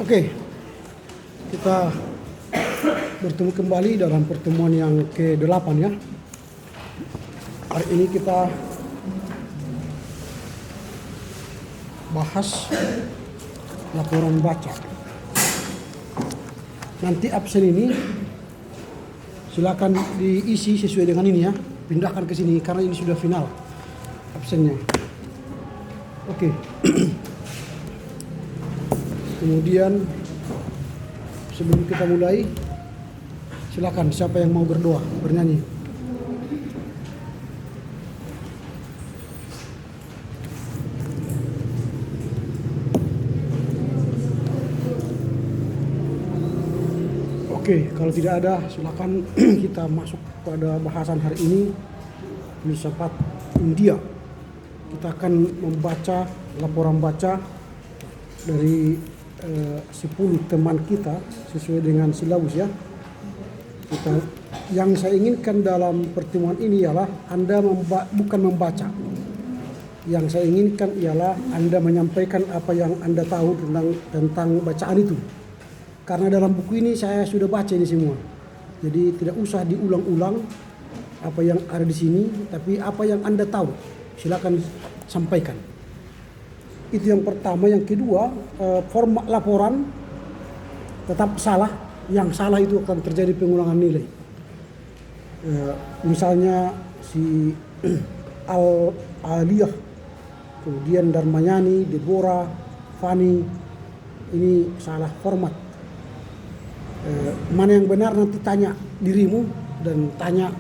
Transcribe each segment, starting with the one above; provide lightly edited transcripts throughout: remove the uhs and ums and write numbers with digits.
Oke, kita bertemu kembali dalam pertemuan yang ke-8 ya. Hari ini kita bahas laporan baca. Nanti absen ini silakan diisi sesuai dengan ini ya. Pindahkan ke sini karena ini sudah final absennya. Oke. Kemudian sebelum kita mulai, silakan siapa yang mau berdoa, bernyanyi. Oke, kalau tidak ada, silakan kita masuk pada bahasan hari ini, filsafat India. Kita akan membaca laporan baca dari 10 teman kita sesuai dengan silabus ya. Yang saya inginkan dalam pertemuan ini ialah Anda bukan membaca. Yang saya inginkan ialah Anda menyampaikan apa yang Anda tahu tentang bacaan itu. Karena dalam buku ini saya sudah baca ini semua. Jadi tidak usah diulang-ulang apa yang ada di sini, tapi apa yang Anda tahu silakan sampaikan. Itu yang pertama. Yang kedua, format laporan tetap salah. Yang salah itu akan terjadi pengulangan nilai. Misalnya si Aliyah, kemudian Darmayani, Deborah, Fani, ini salah format. Mana yang benar nanti tanya dirimu dan tanya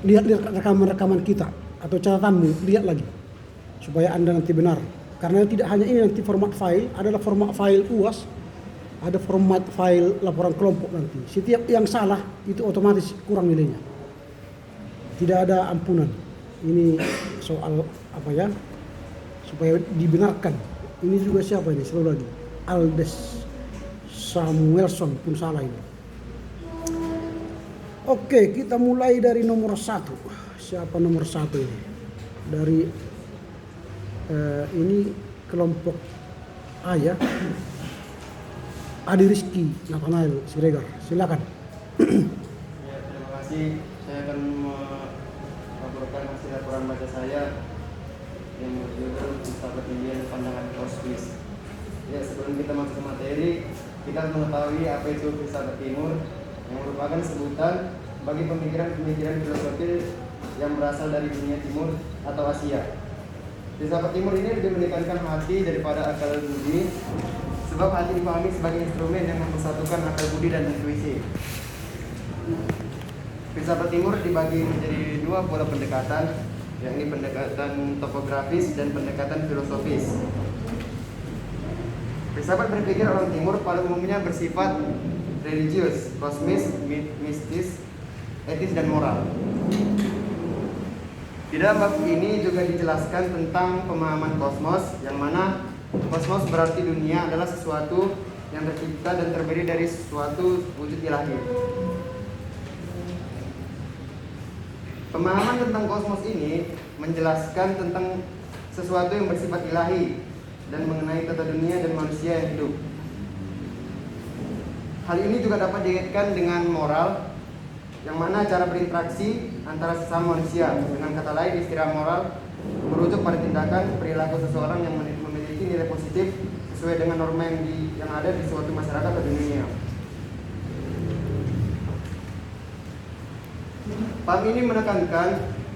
lihat rekaman-rekaman kita atau catatanmu, lihat lagi supaya Anda nanti benar. Karena tidak hanya ini, nanti format file adalah format file UAS, ada format file laporan kelompok nanti. Setiap yang salah itu otomatis kurang nilainya. Tidak ada ampunan. Ini soal apa ya? Supaya dibenarkan. Ini juga siapa ini? Selalu lagi. Aldes Samuelson pun salah ini. Oke, kita mulai dari nomor 1. Siapa nomor 1 ini? Dari ini kelompok A ya. Adi Rizky Nathanael Siregar, silakan. Ya, terima kasih. Saya akan melaporkan hasil laporan baca saya yang berjudul Filsafat India Pandangan Kosmis. Ya, sebelum kita masuk ke materi, kita harus mengetahui apa itu filsafat timur, yang merupakan sebutan bagi pemikiran-pemikiran filosofis yang berasal dari dunia timur atau Asia. Filsafat timur ini lebih menekankan hati daripada akal budi, sebab hati dipahami sebagai instrumen yang mempersatukan akal budi dan intuisi. Filsafat timur dibagi menjadi 2 pola pendekatan, yakni pendekatan topografis dan pendekatan filosofis. Filsafat berpikir orang timur pada umumnya bersifat religius, kosmis, mistis, etis, dan moral. Di dalam bab ini juga dijelaskan tentang pemahaman kosmos, yang mana kosmos berarti dunia adalah sesuatu yang tercipta dan terdiri dari suatu wujud ilahi. Pemahaman tentang kosmos ini menjelaskan tentang sesuatu yang bersifat ilahi dan mengenai tata dunia dan manusia yang hidup. Hal ini juga dapat dikaitkan dengan moral, yang mana cara berinteraksi antara sesama manusia. Dengan kata lain, istilah moral merujuk pada tindakan perilaku seseorang yang memiliki nilai positif sesuai dengan norma yang ada di suatu masyarakat atau dunia. Paham ini menekankan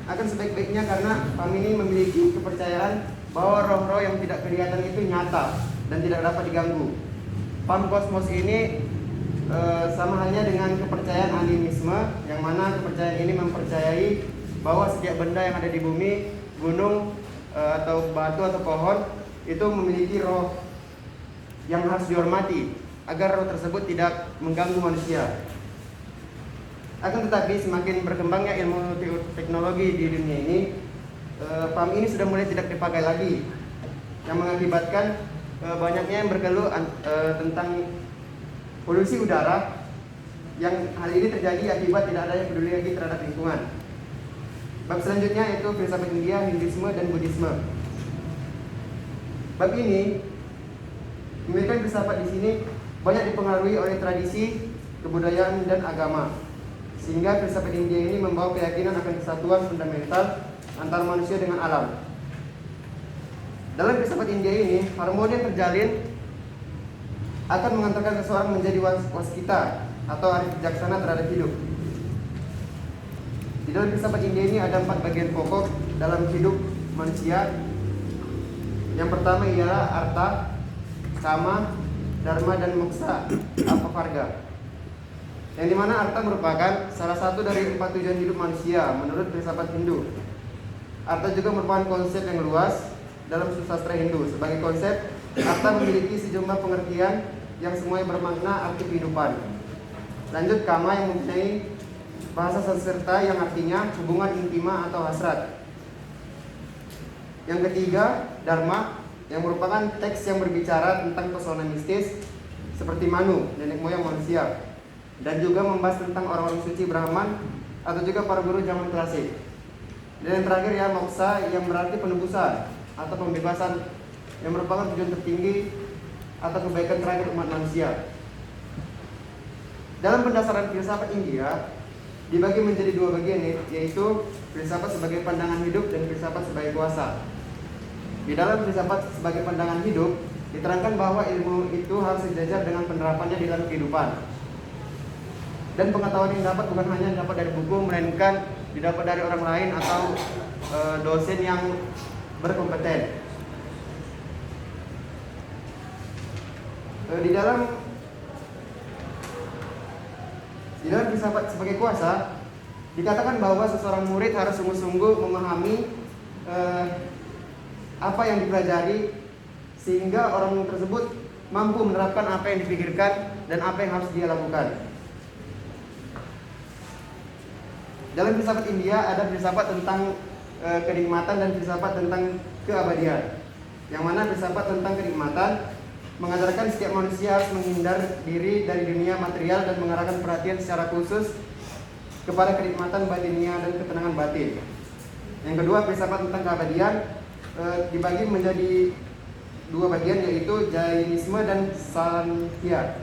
akan sebaik-baiknya karena paham ini memiliki kepercayaan bahwa roh-roh yang tidak kelihatan itu nyata dan tidak dapat diganggu. Paham kosmos ini sama halnya dengan kepercayaan animisme, yang mana kepercayaan ini mempercayai bahwa setiap benda yang ada di bumi, gunung, atau batu atau pohon itu memiliki roh yang harus dihormati agar roh tersebut tidak mengganggu manusia. Akan tetapi semakin berkembangnya ilmu teknologi di dunia ini, paham ini sudah mulai tidak dipakai lagi, yang mengakibatkan banyaknya yang berkeluh tentang polusi udara, yang hal ini terjadi akibat tidak adanya peduli lagi terhadap lingkungan. Bab selanjutnya yaitu filsafat India, Hinduisme, dan Buddhisme. Bab ini memberikan filsafat di sini banyak dipengaruhi oleh tradisi, kebudayaan, dan agama. Sehingga filsafat India ini membawa keyakinan akan kesatuan fundamental antara manusia dengan alam. Dalam filsafat India ini, harmoni yang terjalin akan mengantarkan seseorang menjadi waskita atau arif bijaksana terhadap hidup. Di dalam filsafat India ini ada 4 bagian pokok dalam hidup manusia. Yang pertama ialah artha, kama, dharma, dan moksa atau varga. Yang dimana artha merupakan salah satu dari 4 tujuan hidup manusia menurut filsafat Hindu. Artha juga merupakan konsep yang luas dalam sastra Hindu. Sebagai konsep, artha memiliki sejumlah pengertian yang semuanya bermakna arti kehidupan. Lanjut, kama yang mempunyai bahasa Sanskerta yang artinya hubungan intima atau hasrat. Yang ketiga, dharma yang merupakan teks yang berbicara tentang pesona mistis seperti Manu, nenek moyang manusia, dan juga membahas tentang orang-orang suci Brahman atau juga para guru zaman klasik. Dan yang terakhir ya moksa yang berarti penebusan atau pembebasan yang merupakan tujuan tertinggi atau kebaikan terakhir umat manusia. Dalam pendasaran filsafat India dibagi menjadi 2 bagian, yaitu filsafat sebagai pandangan hidup dan filsafat sebagai kuasa. Di dalam filsafat sebagai pandangan hidup diterangkan bahwa ilmu itu harus sejajar dengan penerapannya di dalam kehidupan. Dan pengetahuan yang dapat bukan hanya didapat dari buku, melainkan didapat dari orang lain atau dosen yang berkompeten. Di dalam filsafat sebagai kuasa dikatakan bahwa seseorang murid harus sungguh-sungguh memahami apa yang dipelajari sehingga orang tersebut mampu menerapkan apa yang dipikirkan dan apa yang harus dia lakukan. Dalam filsafat India ada filsafat tentang kenikmatan dan filsafat tentang keabadian. Yang mana filsafat tentang kenikmatan mengajarkan setiap manusia harus menghindar diri dari dunia material dan mengarahkan perhatian secara khusus kepada kenikmatan batinia dan ketenangan batin. Yang kedua, filsafat tentang keabadian dibagi menjadi 2 bagian, yaitu Jainisme dan Sankhya.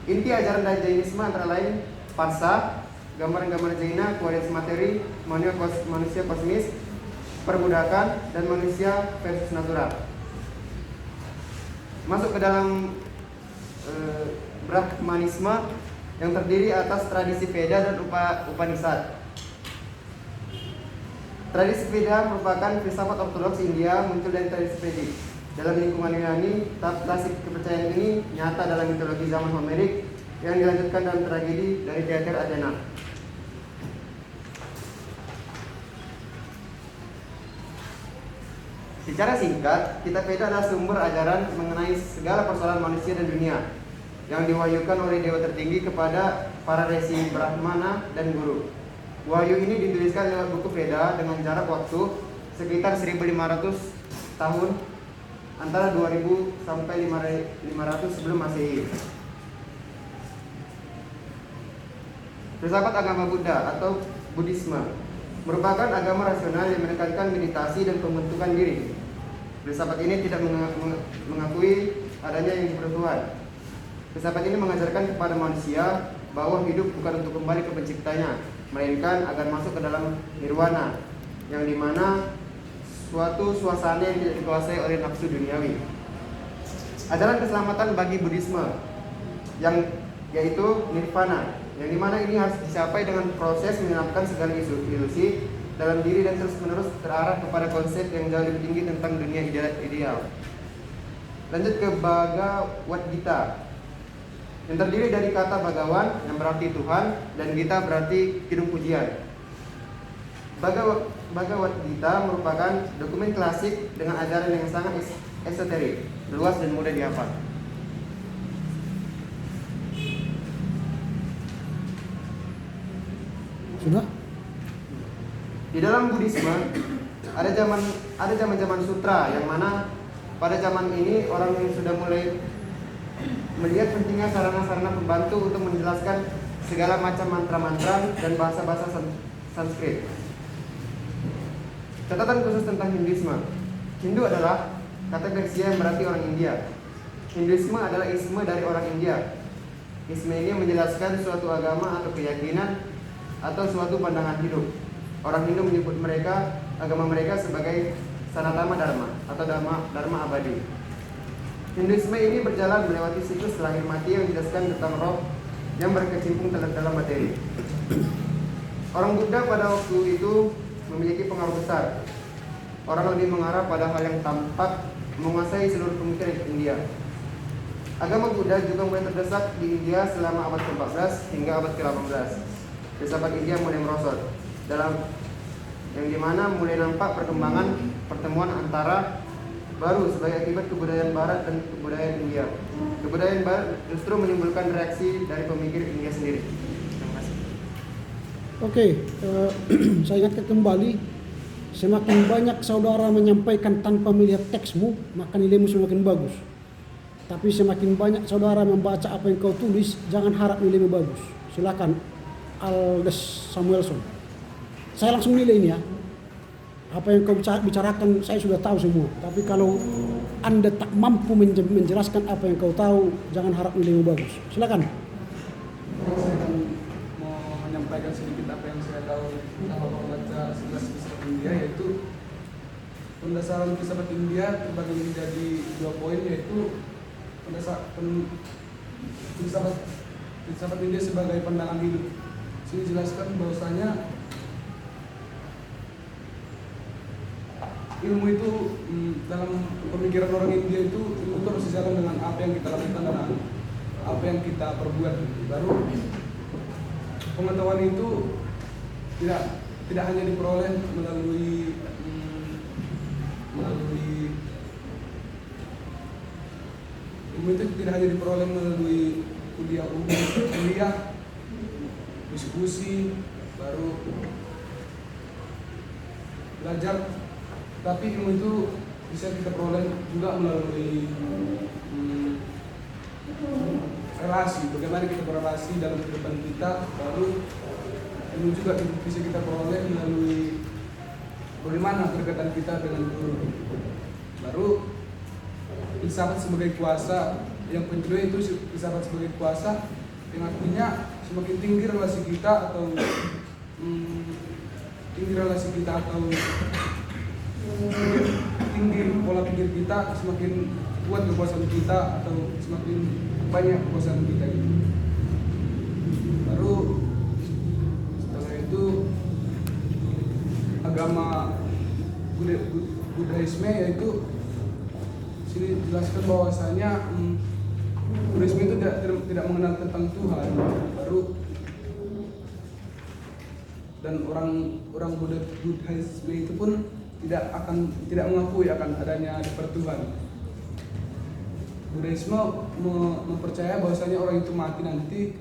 Inti ajaran dari Jainisme antara lain Parsa, gambaran-gambar Jaina, kualitas materi, manusia kosmis, perbudakan, dan manusia versus natural. Masuk ke dalam Brahmanisme yang terdiri atas tradisi Veda dan Upanishad. Tradisi Veda merupakan filsafat ortodoks India muncul dari tradisi Vedic. Dalam lingkungan Yunani, tahap klasik kepercayaan ini nyata dalam mitologi zaman Homerik yang dilanjutkan dalam tragedi dari teater Athena. Secara singkat, kitab Veda adalah sumber ajaran mengenai segala persoalan manusia dan dunia yang diwahyukan oleh dewa tertinggi kepada para resi Brahmana dan guru. Wahyu ini dituliskan lewat buku Veda dengan jarak waktu sekitar 1500 tahun, antara 2000 sampai 500 sebelum Masehi. Filsafat agama Buddha atau Buddhisme merupakan agama rasional yang menekankan meditasi dan pembentukan diri. Filsafat ini tidak mengakui adanya yang disebut Tuhan. Filsafat ini mengajarkan kepada manusia bahwa hidup bukan untuk kembali ke penciptanya, melainkan agar masuk ke dalam nirwana, yang dimana suatu suasana yang tidak dikuasai oleh nafsu duniawi. Ajaran keselamatan bagi Buddhisme yang yaitu nirvana, yang dimana ini harus dicapai dengan proses menghilangkan segala ilusi dalam diri dan terus-menerus terarah kepada konsep yang jauh lebih tinggi tentang dunia ideal. Lanjut ke Bhagavad Gita yang terdiri dari kata Bhagawan yang berarti Tuhan dan Gita berarti kidung pujian. Bhagavad Gita merupakan dokumen klasik dengan ajaran yang sangat esoterik, luas dan mudah dihafal. Sudah? Di dalam Buddhisme ada zaman sutra, yang mana pada zaman ini orang yang sudah mulai melihat pentingnya sarana-sarana pembantu untuk menjelaskan segala macam mantra-mantra dan bahasa-bahasa Sanskrit. Catatan khusus tentang Hinduisme. Hindu adalah kata Persia yang berarti orang India. Hinduisme adalah isme dari orang India. Isme ini menjelaskan suatu agama atau keyakinan atau suatu pandangan hidup. Orang Hindu menyebut agama mereka sebagai Sanatama Dharma atau Dharma abadi. Hinduisme ini berjalan melewati siklus lahir mati yang menjelaskan tentang roh yang berkecimpung dalam materi. Orang Buddha pada waktu itu memiliki pengaruh besar. Orang lebih mengarah pada hal yang tampak menguasai seluruh pemikiran India. Agama Buddha juga mulai terdesak di India selama abad ke-14 hingga abad ke-18. Filsafat India mulai merosot yang dimana mulai nampak perkembangan pertemuan antara baru sebagai akibat kebudayaan Barat dan kebudayaan India. Kebudayaan Barat justru menimbulkan reaksi dari pemikir India sendiri. Terima kasih. Oke, saya ingatkan kembali, semakin banyak saudara menyampaikan tanpa melihat teksmu, maka nilaimu semakin bagus. Tapi semakin banyak saudara membaca apa yang kau tulis, jangan harap nilaimu bagus. Silakan, Aldes Samuelson. Saya langsung nilai ini ya. Apa yang kau bicarakan saya sudah tahu semua. Tapi kalau Anda tak mampu menjelaskan apa yang kau tahu, jangan harap nilaimu bagus. Silakan. Saya akan mau menyampaikan sedikit apa yang saya tahu selama membaca 11 filsafat India, yaitu pendasaran filsafat India terbagi menjadi 2 poin, yaitu filsafat India sebagai pandangan hidup. Sini jelaskan bahwasanya ilmu itu dalam pemikiran orang India itu ilmu itu harus sejalan dengan apa yang kita lakukan dan apa yang kita perbuat. Baru pengetahuan itu tidak hanya diperoleh melalui ilmu itu tidak hanya diperoleh melalui kuliah, diskusi, baru belajar, tapi ilmu itu bisa kita peroleh juga melalui relasi, bagaimana kita berrelasi dalam kehidupan kita. Baru ilmu juga bisa kita peroleh melalui bagaimana kedekatan kita dengan guru. Baru filsafat sebagai kuasa, yang kedua itu filsafat sebagai kuasa, yang artinya semakin tinggi relasi kita atau tinggi pola pikir kita, semakin kuat kekuasaan kita atau semakin banyak kekuasaan kita gitu. Baru setelah itu agama Buddhisme, yaitu sini jelaskan bahwasanya Buddhisme itu tidak mengenal tentang Tuhan. Baru dan orang Buddhisme itu pun tidak mengakui akan adanya pertuhan. Buddhisme mempercaya bahwasanya orang itu mati nanti,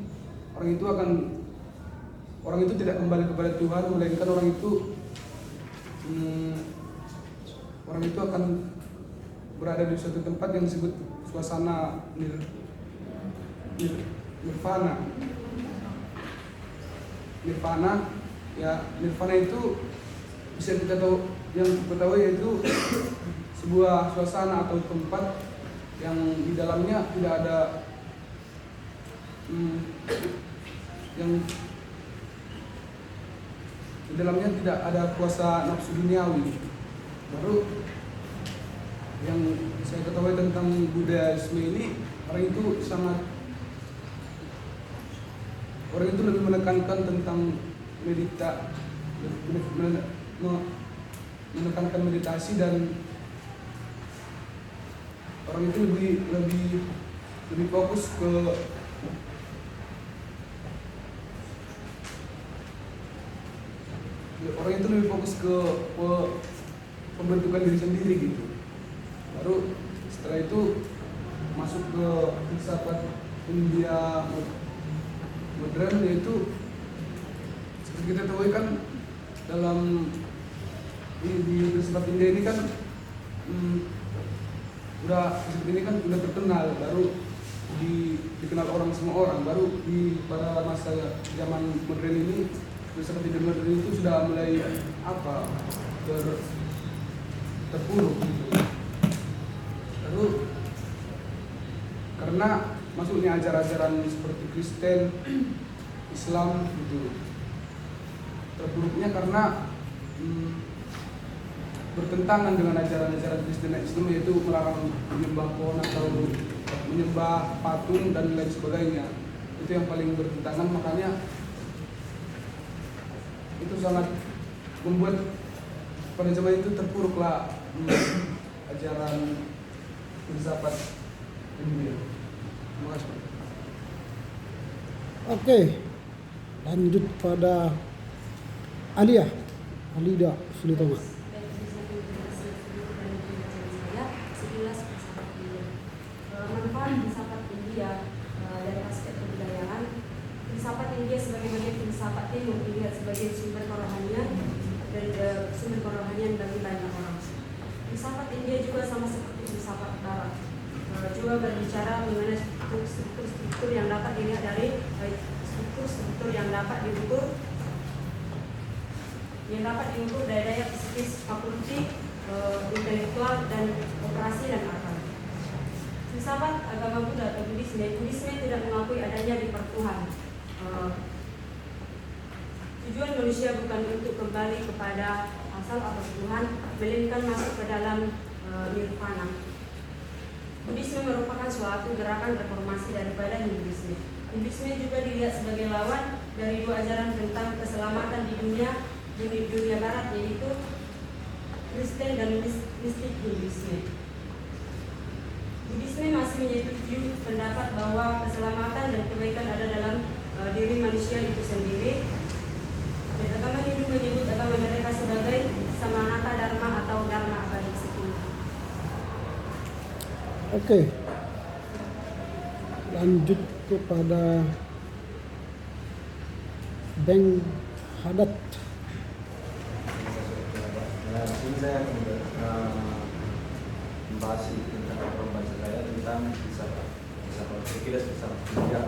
orang itu tidak kembali kepada Tuhan, melainkan orang itu akan berada di suatu tempat yang disebut suasana nirvana. Nirvana itu bisa kita tahu, yang kita tahu yaitu sebuah suasana atau tempat yang di dalamnya tidak ada kuasa nafsu duniawi. Baru yang saya ketahui tentang Buddhisme ini, orang itu lebih menekankan tentang menekankan meditasi, dan orang itu lebih fokus ke pembentukan diri sendiri gitu. Baru setelah itu masuk ke filsafat India modern, yaitu seperti kita tahu kan dalam di filsafat India ini kan udah terkenal, baru dikenal orang semua orang. Baru pada masa zaman modern ini filsafat India modern itu sudah mulai terpuruk gitu. Lalu karena masuknya ajaran-ajaran seperti Kristen, Islam gitu, terpuruknya karena bertentangan dengan ajaran-ajaran Kristen dan Islam, yaitu melarang menyembah pohon atau menyembah patung dan lain sebagainya. Itu yang paling bertentangan, makanya itu sangat membuat pada zaman itu terpuruklah ajaran filsafat dunia. Terima kasih. Oke, lanjut pada Alida Sulitoma. Manfaat filsafat India dari aspek kebudayaan. Filsafat India sebagai bagian filsafat timur dilihat sebagai sumber kerohanian bagi banyak orang. Filsafat India juga sama seperti filsafat Barat, juga berbicara mengenai struktur yang dapat dilihat dari struktur yang dapat diukur dari daya psikis, fakulti, intelektual, dan operasi dan akal. Filsafat agama Buddha atau Buddhisme tidak mengakui adanya di Tuhan. Tujuan manusia bukan untuk kembali kepada asal atau Tuhan, melainkan masuk ke dalam nirvana. Buddhisme merupakan suatu gerakan reformasi daripada Hinduisme. Hinduisme juga dilihat sebagai lawan dari dua ajaran tentang keselamatan di dunia barat, yaitu Kristen dan mistik Hinduisme. Buddhisme masih menyetujui pendapat bahwa keselamatan dan kebaikan ada dalam diri manusia itu sendiri. Dan agama Hindu menyebut agama mereka sebagai Samanata Dharma atau Dharma abadi sempurna. Oke, lanjut kepada Beng Hadat. Ini saya membahas tentang pembaca saya tentang sekilas filsafat India.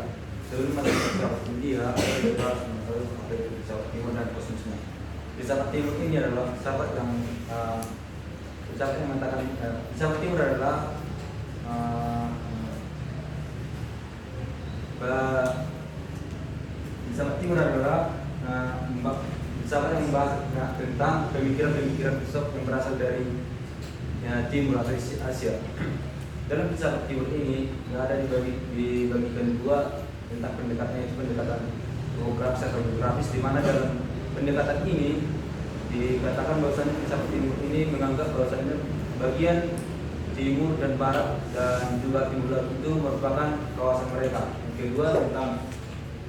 Sebelum masuk ke filsafat India, kita harus mengetahui apa itu filsafat timur dan kosmosnya. Filsafat timur ini adalah filsafat yang mengatakan filsafat timur adalah filsafat timur adalah filsafat yang membahas tentang pemikiran-pemikiran filsuf yang berasal dari timur atau Asia. Dalam filsafat timur ini ada dibagikan dua tentang pendekatannya, itu pendekatan geografis atau geografis, di mana dalam pendekatan ini dikatakan bahwasanya filsafat timur ini menganggap bahwasanya bagian timur dan barat dan juga timur laut itu merupakan kawasan mereka. Yang kedua tentang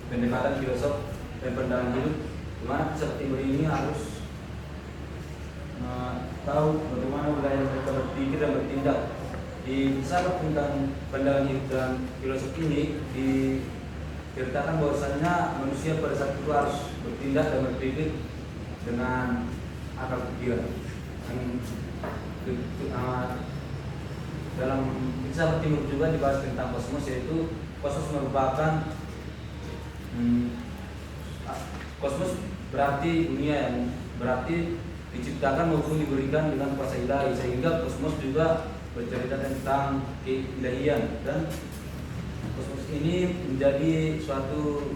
pendekatan filosof dan pandangan hidup, di mana filsafat timur ini harus tahu bagaimana wilayah mereka berpikir dan bertindak. Di filsafat tentang pandangan hidup dan filosof ini diceritakan bahwasanya manusia pada saat itu harus bertindak dan berpikir dengan akal pikiran. Dalam filsafat timur juga dibahas tentang kosmos, yaitu kosmos merupakan kosmos berarti dunia yang berarti diciptakan maupun diberikan dengan kuasa ilahi, sehingga kosmos juga bercerita tentang keilahian, dan kosmos ini menjadi suatu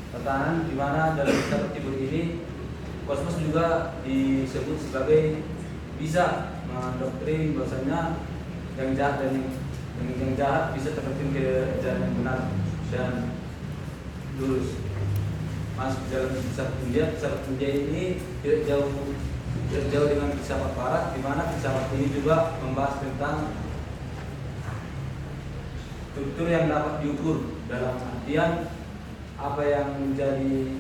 tatanan di mana dalam filsafat timur ini kosmos juga disebut sebagai bisa mendoktrin bahwasanya yang jahat dan yang jahat bisa terdoktrin ke jalan yang benar dan lurus. Masuk dalam filsafat India ini tidak jauh dengan filsafat barat, di mana filsafat ini juga membahas tentang struktur yang dapat diukur, dalam artian apa yang menjadi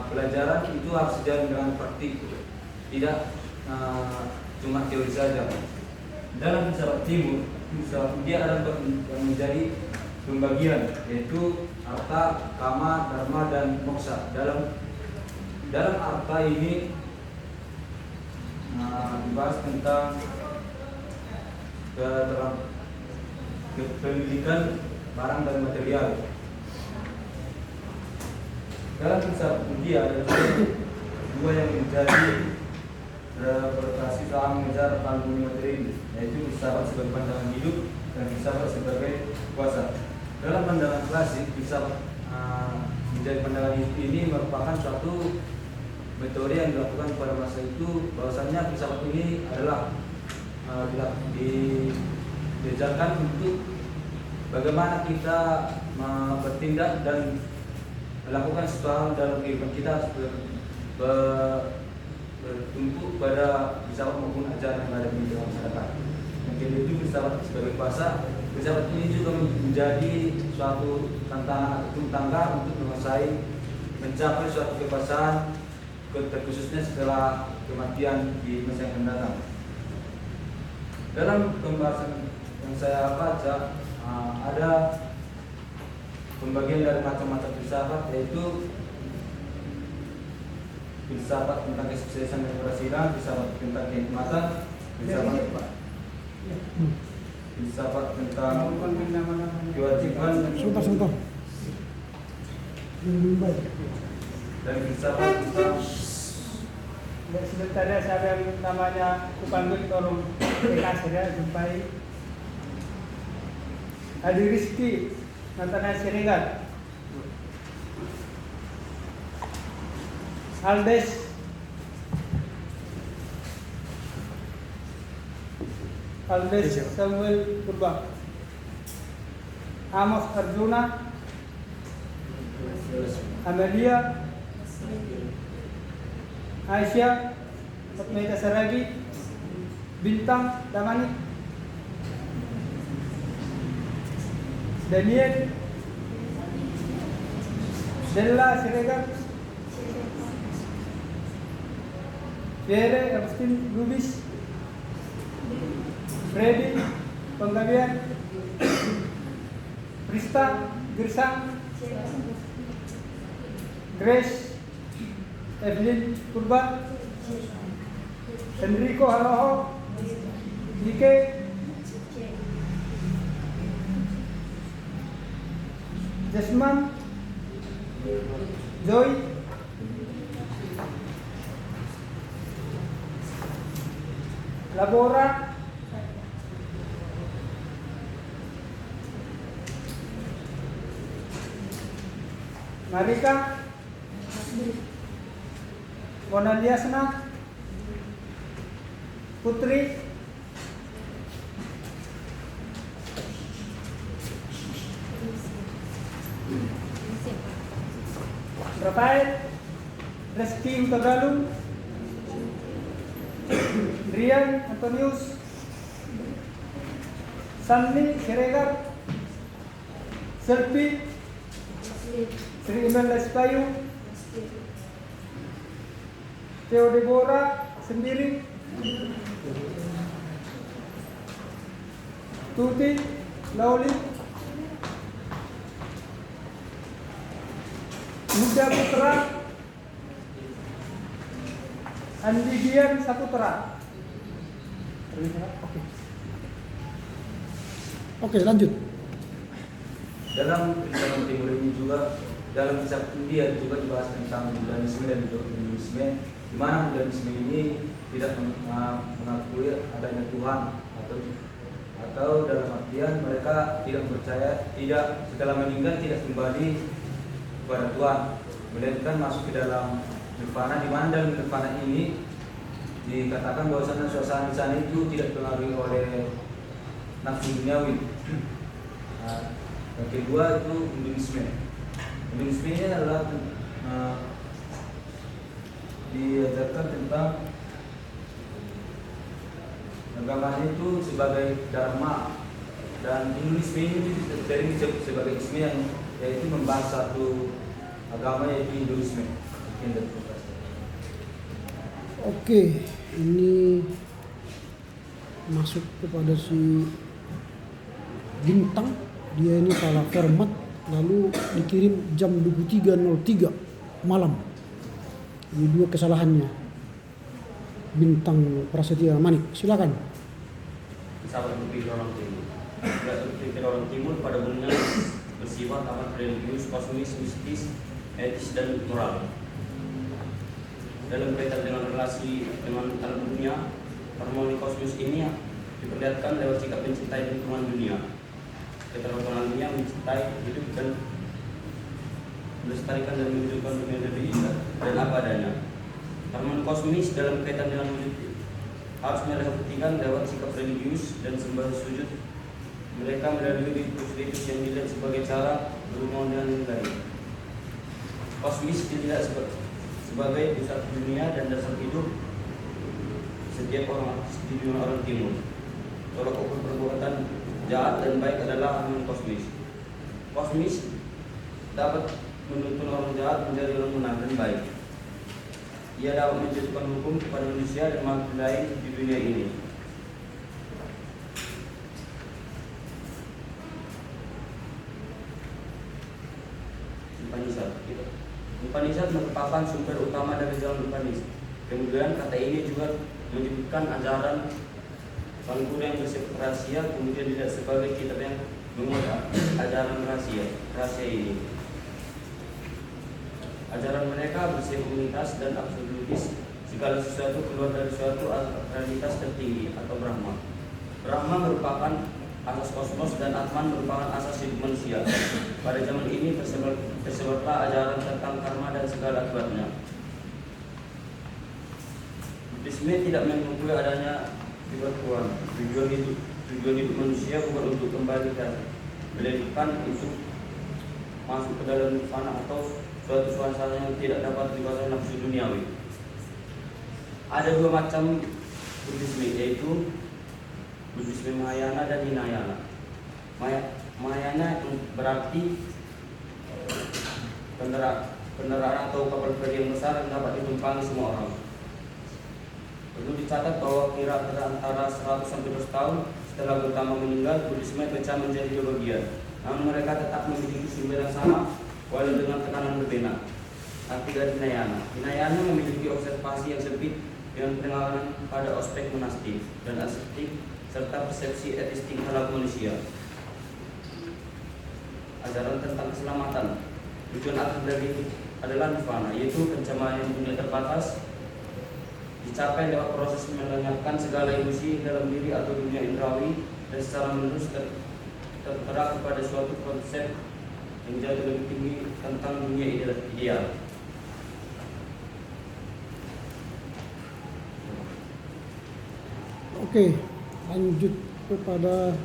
pelajaran itu harus sejalan dengan praktik, tidak cuma teori saja. Dalam filsafat timur, filsafat India ada yang menjadi pembagian, yaitu arta, kama, dharma, dan moksa. Dalam arta ini dibahas tentang kepemilikan barang dan material. Dalam filsafat India ada dua yang menjadi berkreasi dalam mengejar album materi, yaitu filsafat sebagai pandangan hidup dan filsafat sebagai kuasa. Dalam pandangan klasik, filsafat menjadi pandangan hidup ini merupakan suatu metode yang dilakukan pada masa itu, bahwasannya filsafat ini adalah diajarkan untuk bagaimana kita bertindak dan melakukan sesuatu hal dalam kehidupan kita bertumpu pada filsafat maupun ajaran yang ada di dalam masyarakat. Yang kedua itu filsafat sebagai kuasa. Filsafat ini juga menjadi suatu tantangan atau tangga untuk mencapai suatu kekuasaan, terkhususnya setelah kematian di masa yang mendatang. Dalam pembahasan yang saya baca, ada pembagian dari macam-macam filsafat, yaitu filsafat tentang kesuksesan dan keberhasilan, filsafat tentang kenikmatan, filsafat tentang kewajiban, Sebentar. dan filsafat tentang sebentar saya yang namanya kupanggil tolong dikasih ya jumpai Adi Rizky Natana Siregar Aldes Samuel Purba Amos Arjuna Amelia Aisyah Fatmita Saragi Bintang Damani Daniel Della Siregar Pierre Agustin Lubis Freddy Penggabian Prista Girsang Grace Evelyn Purba Enrico Haloho Dike Jasman Joy Labora Marika Monaliasna Putri Rafael Reski Utagalung Rian Antonius Sanli Siregar Selvi Sri Imelda Spayu Theo Deborah sendiri Tuti Lauli Muda Putra Andi Dian Saputra. Oke, lanjut. dalam filsafat timur ini juga, dalam filsafat India juga dibahas tentang modernisme dan idealisme, di mana modernisme ini tidak mengakui adanya Tuhan atau dalam artian mereka tidak percaya, tidak setelah meninggal tidak kembali kepada Tuhan, melainkan masuk ke dalam nirvana, di mana dalam nirvana ini dikatakan bahwasanya suasana di sana itu tidak dipengaruhi oleh nafsu duniawi. Yang kedua itu Hinduisme. Hinduisme ini adalah diajarkan tentang agama itu sebagai dharma, dan Hinduisme ini sering disebut sebagai isme, yang yaitu membahas satu agama yaitu Hinduisme. Oke, ini masuk kepada si Bintang. Dia ini salah format, lalu dikirim jam 23.03 malam. Ini dua kesalahannya. Bintang Prasetya Manik, silakan. Sahabat berpikir orang timur. Berpikir orang timur pada umumnya bersifat amat religius, kosmis, mistis, etis dan moral. dalam kaitan dengan relasi dengan alam dunia, harmoni kosmos ini diperlihatkan lewat sikap mencintai lingkungan dunia, keterwakilan dunia mencintai hidup dan melestarikan dan menghidupkan dunia lebih indah dan apa adanya. Harmoni kosmis dalam kaitan dengan wujud harus merefleksikan lewat sikap religius dan sembah sujud mereka melalui ritus-ritus yang dilihat sebagai cara berhubungan dengan yang lain. Kosmis dilihat sebagai pusat dunia dan dasar hidup setiap orang di dunia orang timur. Tolak ukur perbuatan jahat dan baik adalah harmoni kosmis. Kosmis dapat menuntun orang jahat menjadi orang benar dan baik. Ia dapat menjatuhkan hukum kepada manusia dan makhluk lain di dunia ini. Upanishad merupakan sumber utama dari jalan Upanishad. Kemudian kata ini juga menyebutkan ajaran paling kurang yang bersifat rahasia, kemudian tidak sebagai kitab yang memuat ajaran rahasia ini. Ajaran mereka bersifat komunitas dan absolutis. Segala sesuatu keluar dari suatu realitas tertinggi atau Brahma. Brahma merupakan asas kosmos dan Atman merupakan asas hidup manusia. Pada zaman ini tersebarlah ajaran tentang karma dan segala akibatnya. Buddhisme tidak mengakui adanya kebatuan. Tujuan hidup manusia bukan untuk kembali ke melainkan untuk masuk ke dalam nirvana atau suatu suasana yang tidak dapat dikuasai nafsu duniawi. Ada dua macam Buddhisme, yaitu Buddhisme Mahayana dan Hinayana. Mahayana berarti kendaraan atau kapal feri yang besar yang dapat ditumpangi semua orang. Perlu dicatat bahwa kira-kira antara 100 sampai 200 tahun setelah Gautama meninggal, Buddhisme pecah menjadi dua bagian. Namun mereka tetap memiliki sumber yang sama, walau dengan tekanan berbeda. Arti dari Hinayana. Hinayana memiliki observasi yang sempit dengan penekanan pada aspek monastik dan estetik serta persepsi etistik halal manusia. Ajaran tentang keselamatan. Tujuan akhir dari adalah nirvana, yaitu pencapaian dunia terbatas dicapai lewat proses melenyapkan segala ilusi dalam diri atau dunia indrawi dan secara menerus tertera kepada suatu konsep yang jauh lebih tinggi tentang dunia ideal. Oke, lanjut kepada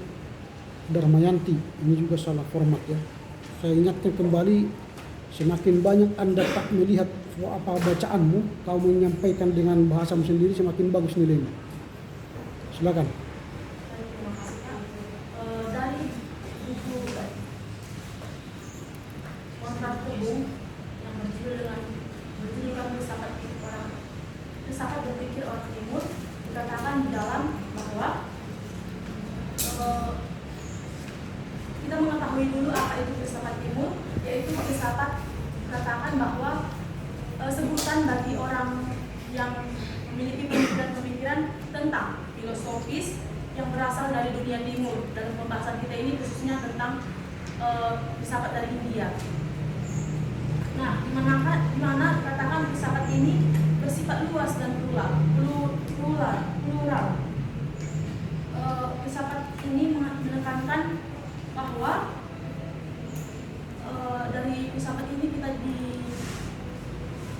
Dharmayanti. Ini juga salah format ya. Saya ingatkan kembali, semakin banyak Anda tak melihat apa bacaanmu, kau menyampaikan dengan bahasamu sendiri, semakin bagus nilainya. Silakan. Terima kasih Pak. Dari buku kontrak Kubung yang berjudulkan Filsafat Berpikir Orang Timur, dikatakan di dalam bahwa kita mengetahui dulu apa itu filsafat timur, yaitu filsafat mengatakan bahwa sebutan bagi orang yang memiliki pemikiran-pemikiran tentang filosofis yang berasal dari dunia timur. Dalam pembahasan kita ini khususnya tentang filsafat dari India. Nah, di mana dikatakan filsafat ini bersifat luas dan plural. Filsafat ini menekankan bahwa dari filsafat ini kita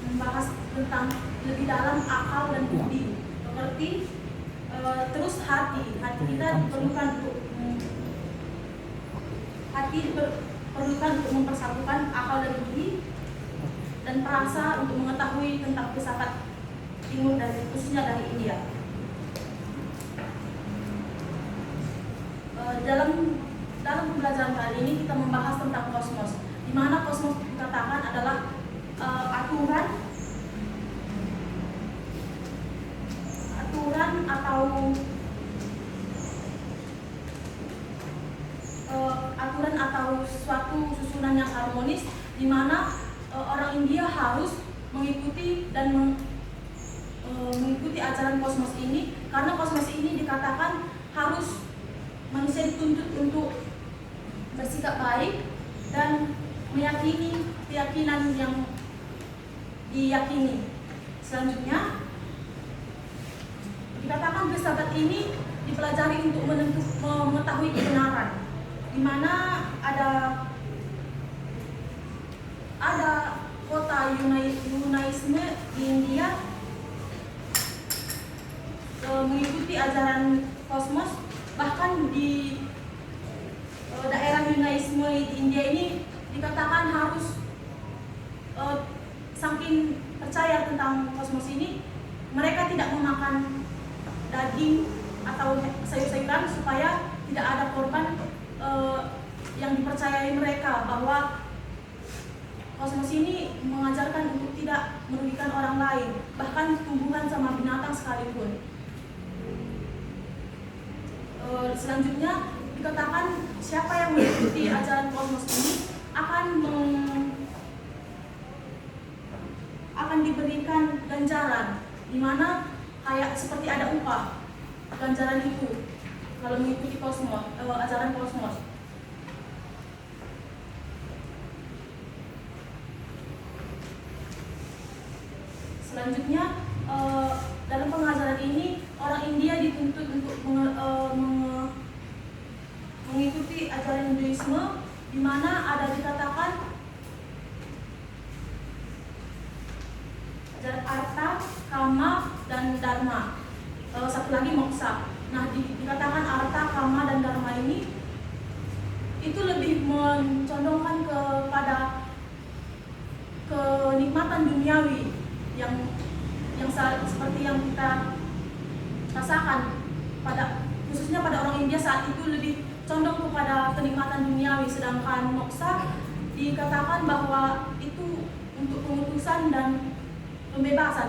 membahas tentang lebih dalam akal dan budi, seperti terus hati kita diperlukan untuk mempersatukan akal dan budi dan perasa untuk mengetahui tentang filsafat timur dan khususnya dari India. Dalam pembelajaran kali ini kita membahas tentang kosmos, di mana kosmos dikatakan adalah aturan atau suatu susunan yang harmonis, di mana orang India harus mengikuti dan mengikuti ajaran kosmos ini, karena kosmos ini dikatakan harus manusia dituntut untuk bersikap baik dan meyakini keyakinan yang diyakini, Selanjutnya, dikatakan filsafat ini dipelajari untuk mengetahui kebenaran, di mana ada kota Yunaisme di India mengikuti ajaran kosmos. Bahkan di daerah Yunaisme di India ini dikatakan harus saking percaya tentang kosmos ini, mereka tidak memakan daging atau sayur-sayuran supaya tidak ada korban yang dipercayai mereka, bahwa kosmos ini mengajarkan untuk tidak merugikan orang lain, bahkan tumbuhan sama binatang sekalipun. Selanjutnya dikatakan siapa yang mengikuti ajaran kosmos ini akan diberikan ganjaran, di mana kayak seperti ada upah ganjaran itu kalau mengikuti ajaran kosmos. Selanjutnya, dalam pengajaran ini orang India dituntut untuk mengikuti ajaran Hinduisme, di mana ada dikatakan ajaran arta, kama, dan dharma. Satu lagi moksa. Nah, dikatakan arta, kama, dan dharma ini itu lebih mencondongkan kepada kenikmatan duniawi yang seperti yang kita rasakan khususnya pada orang India saat itu lebih condong kepada kenikmatan duniawi, sedangkan moksa dikatakan bahwa itu untuk pengudusan dan pembebasan.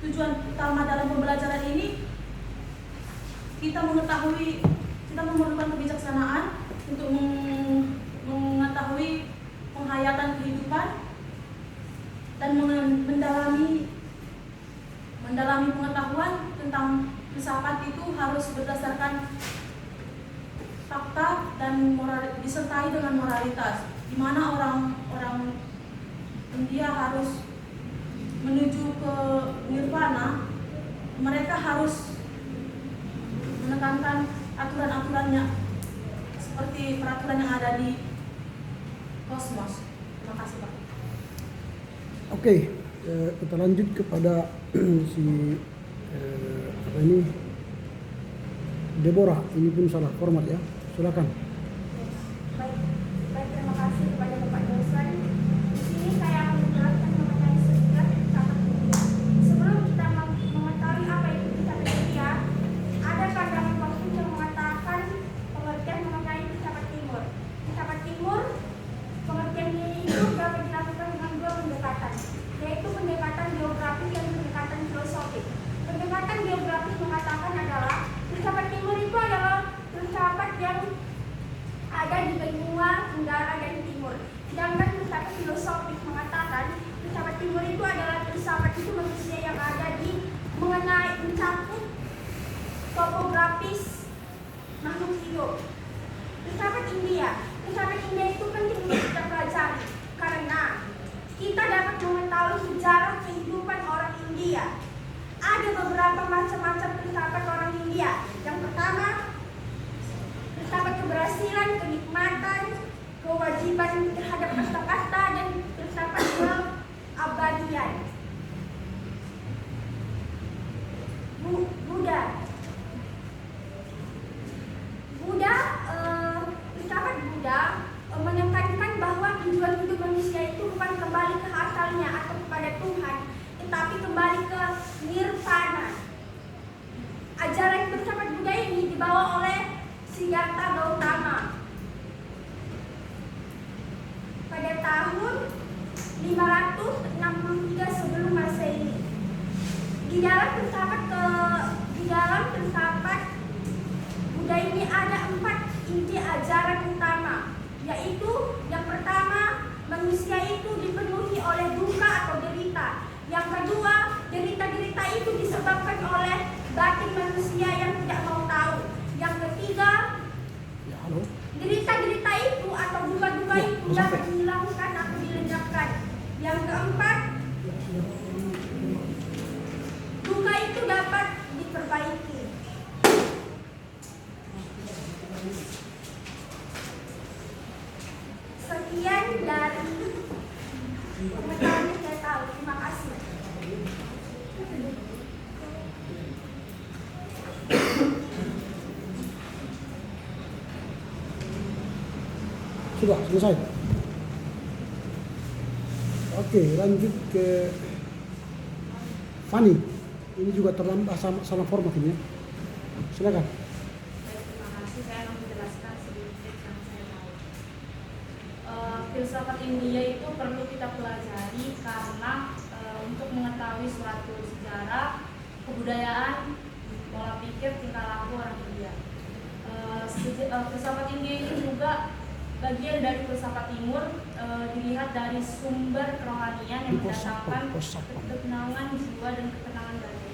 Tujuan utama dalam pembelajaran ini kita memerlukan kebijaksanaan untuk mengetahui penghayatan kehidupan dan mendalami pengetahuan tentang filsafat itu harus berdasarkan fakta dan disertai dengan moralitas, di mana orang India harus menuju ke nirvana. Mereka harus menekankan aturan-aturannya seperti peraturan yang ada di kosmos. Terima kasih, Pak. Oke, kita lanjut kepada Deborah. Ini pun salah format ya. Silakan. Baik, terima kasih kepada Bapak dosen. Di sini saya akan menjelaskan mengenai sejarah filsafat India. Sebelum kita mengetahui apa itu filsafat India, ada pandangan kosmis yang mengatakan pengertian mengenai filsafat timur. Filsafat timur, pengertian ini itu dapat dilakukan dengan dua pendekatan, yaitu pendekatan geografis dan pendekatan filosofis. Pendekatan geografis mengatakan adalah filsafat timur itu adalah filsafat yang ada di benua tenggara dan timur. Sedangkan filsafat filosofis mengatakan filsafat timur itu adalah filsafat itu manusia yang ada di mencakup topografis makhluk hidup. Filsafat India itu penting untuk kita pelajari karena kita dapat mengetahui sejarah kehidupan orang India. Ada beberapa macam-macam filsafat orang India. Yang pertama, filsafat keberhasilan, kenikmatan, kewajiban terhadap kasta-kasta, dan filsafat keabadian. Filsafat Buddha menekankan bahwa tujuan hidup manusia itu bukan kembali ke asalnya atau kepada Tuhan, tetapi kembali ke nirvana. Ajaran filsafat Buddha ini dibawa oleh Siddhartha Gautama pada tahun 563 sebelum Masehi. Di dalam filsafat Buddha ini ada 4 inti ajaran utama, yaitu yang pertama, manusia itu dipenuhi oleh duka atau derita. Yang kedua, derita-derita itu disebabkan oleh batin manusia yang tidak mau tahu. Yang ketiga, Ya, halo. derita-derita itu atau duka-duka Ya, itu bisa, dapat Pak. dihilangkan atau dilenyapkan. Yang keempat, duka itu dapat diperbaiki. Sekian dari pengetahuan yang saya tahu. Terima kasih. Sudah selesai. Oke, lanjut ke Fani. Ini juga terlambat salah format ini ya. Silakan. Baik, terima kasih. Saya akan menjelaskan sedikit yang saya tahu. Filsafat India itu perlu kita pelajari karena untuk mengetahui suatu sejarah, kebudayaan, pola pikir, tingkah laku orang India. Filsafat India ini juga bagian dari filsafat timur, dilihat dari sumber kerohanian yang mendatangkan ketenangan jiwa dan ketenangan batin.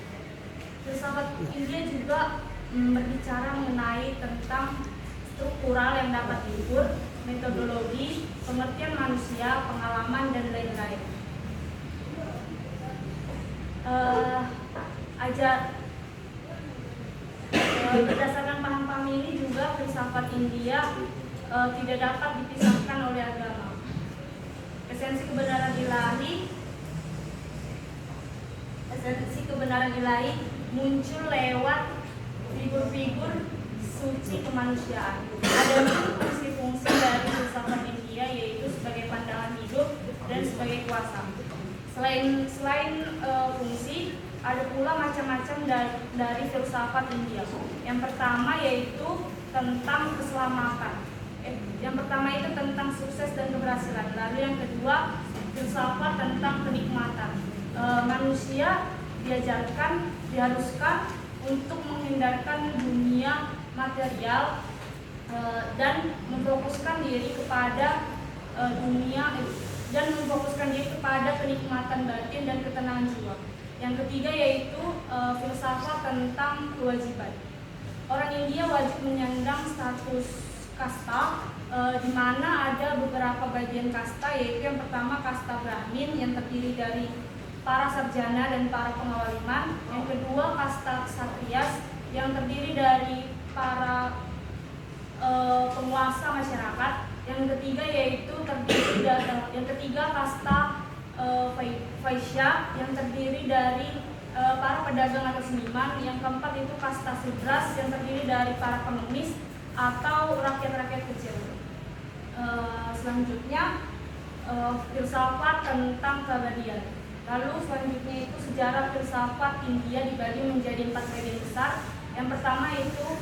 Filsafat India juga berbicara mengenai tentang struktural yang dapat diukur, metodologi, pengertian manusia, pengalaman, dan lain-lain. Berdasarkan paham-paham ini juga filsafat India tidak dapat dipisahkan oleh agama. Esensi kebenaran ilahi muncul lewat figur-figur suci kemanusiaan. Ada fungsi-fungsi dari filsafat India, yaitu sebagai pandangan hidup dan sebagai kuasa. Selain fungsi, ada pula macam-macam dari filsafat India. Yang pertama yaitu tentang keselamatan. Yang pertama itu tentang sukses dan keberhasilan. Lalu yang kedua, filsafat tentang kenikmatan. Manusia diharuskan untuk menghindarkan dunia material dan memfokuskan diri kepada kenikmatan batin dan ketenangan jiwa. Yang ketiga yaitu filsafat tentang kewajiban. Orang India wajib menyandang status kasta, di mana ada beberapa bagian kasta, yaitu yang pertama kasta Brahmin yang terdiri dari para sarjana dan para pengawal iman. Yang kedua kasta Kshatriyas yang terdiri dari para penguasa masyarakat. Yang ketiga kasta Vaishya yang terdiri dari para pedagang atau seniman. Yang keempat itu kasta Sudras yang terdiri dari para pengemis atau rakyat-rakyat kecil. Selanjutnya filsafat tentang keabadian. Lalu selanjutnya itu sejarah filsafat India dibagi menjadi 4 bagian besar. Yang pertama itu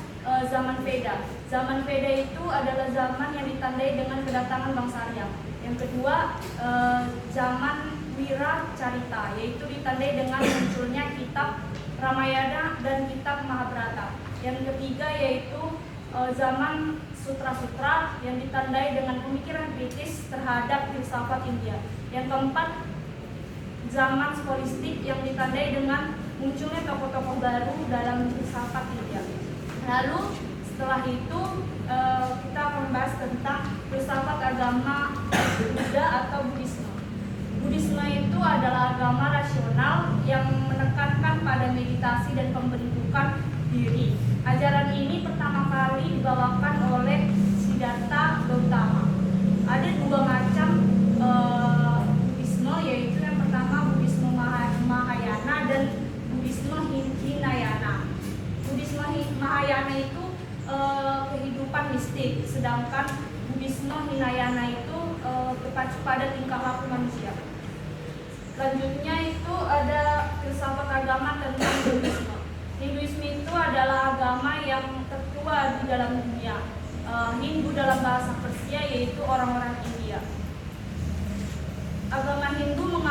zaman Veda. Zaman Veda itu adalah zaman yang ditandai dengan kedatangan bangsa Arya. Yang kedua zaman Wira Carita, yaitu ditandai dengan munculnya kitab Ramayana dan kitab Mahabharata. Yang ketiga yaitu zaman sutra-sutra yang ditandai dengan pemikiran kritis terhadap filsafat India. Yang keempat, zaman skolastik yang ditandai dengan munculnya tokoh-tokoh baru dalam filsafat India. Lalu setelah itu kita akan membahas tentang filsafat agama Buddha atau Buddhisme. Buddhisme itu adalah agama rasional yang menekankan pada meditasi dan pembentukan diri. Ajaran ini pertama kali dibawakan oleh Siddhartha Gautama. Ada 2 macam Buddhisme, yaitu yang pertama Buddhisme Mahayana dan Buddhisme Hinayana. Buddhisme Mahayana itu kehidupan mistik, sedangkan Buddhisme Hinayana itu berpacu pada tingkah laku manusia. Selanjutnya itu ada filsafat agama tentang Hinduisme. Hinduisme itu adalah agama yang tertua di dalam dunia. Hindu dalam bahasa Persia yaitu orang-orang India. Agama Hindu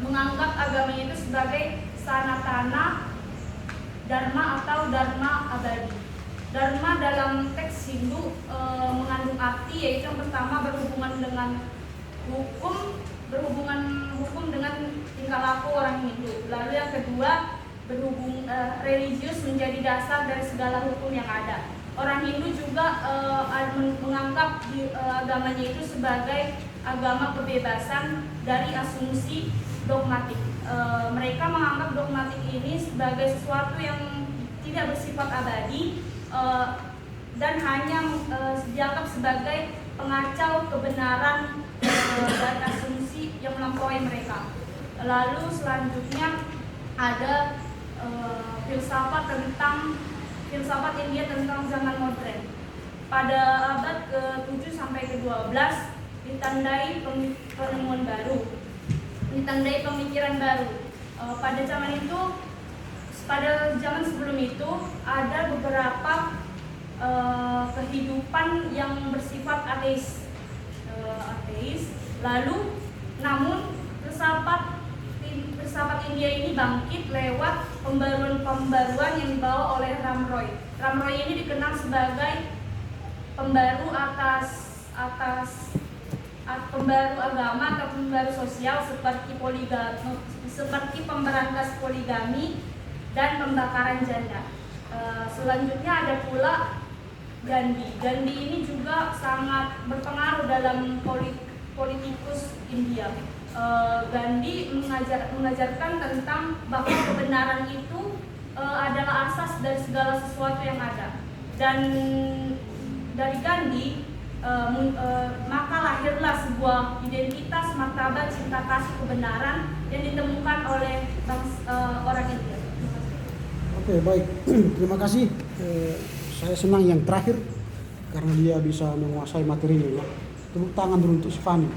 menganggap agamanya itu sebagai sanatana dharma atau dharma abadi. Dharma dalam teks Hindu mengandung arti, yaitu yang pertama berhubungan dengan hukum dengan tingkah laku orang Hindu. Lalu yang kedua berhubung religius menjadi dasar dari segala hukum yang ada. Orang Hindu juga menganggap agamanya itu sebagai agama kebebasan dari asumsi dogmatik. Mereka menganggap dogmatik ini sebagai sesuatu yang tidak bersifat abadi dan hanya dianggap sebagai pengacau kebenaran dari asumsi yang melampaui mereka. Lalu selanjutnya ada filsafat India tentang zaman modern. Pada abad ke-7 sampai ke-12 ditandai penemuan baru, ditandai pemikiran baru. Pada zaman sebelum itu ada beberapa kehidupan yang bersifat ateis. Lalu namun filsafat India ini bangkit lewat pembaruan yang dibawa oleh Ram Roy. Ram Roy ini dikenal sebagai pembaru pembaru agama atau pembaru sosial seperti pemberantas poligami dan pembakaran janda. Selanjutnya ada pula Gandhi. Gandhi ini juga sangat berpengaruh dalam politikus India. Gandhi mengajarkan tentang bahwa kebenaran itu adalah asas dari segala sesuatu yang ada. Dan dari Gandhi maka lahirlah sebuah identitas martabat cinta kasih kebenaran yang ditemukan oleh orang India. Oke, baik. Terima kasih. Saya senang yang terakhir karena dia bisa menguasai materinya. Ya. Tepuk tangan dulu untuk Stefani.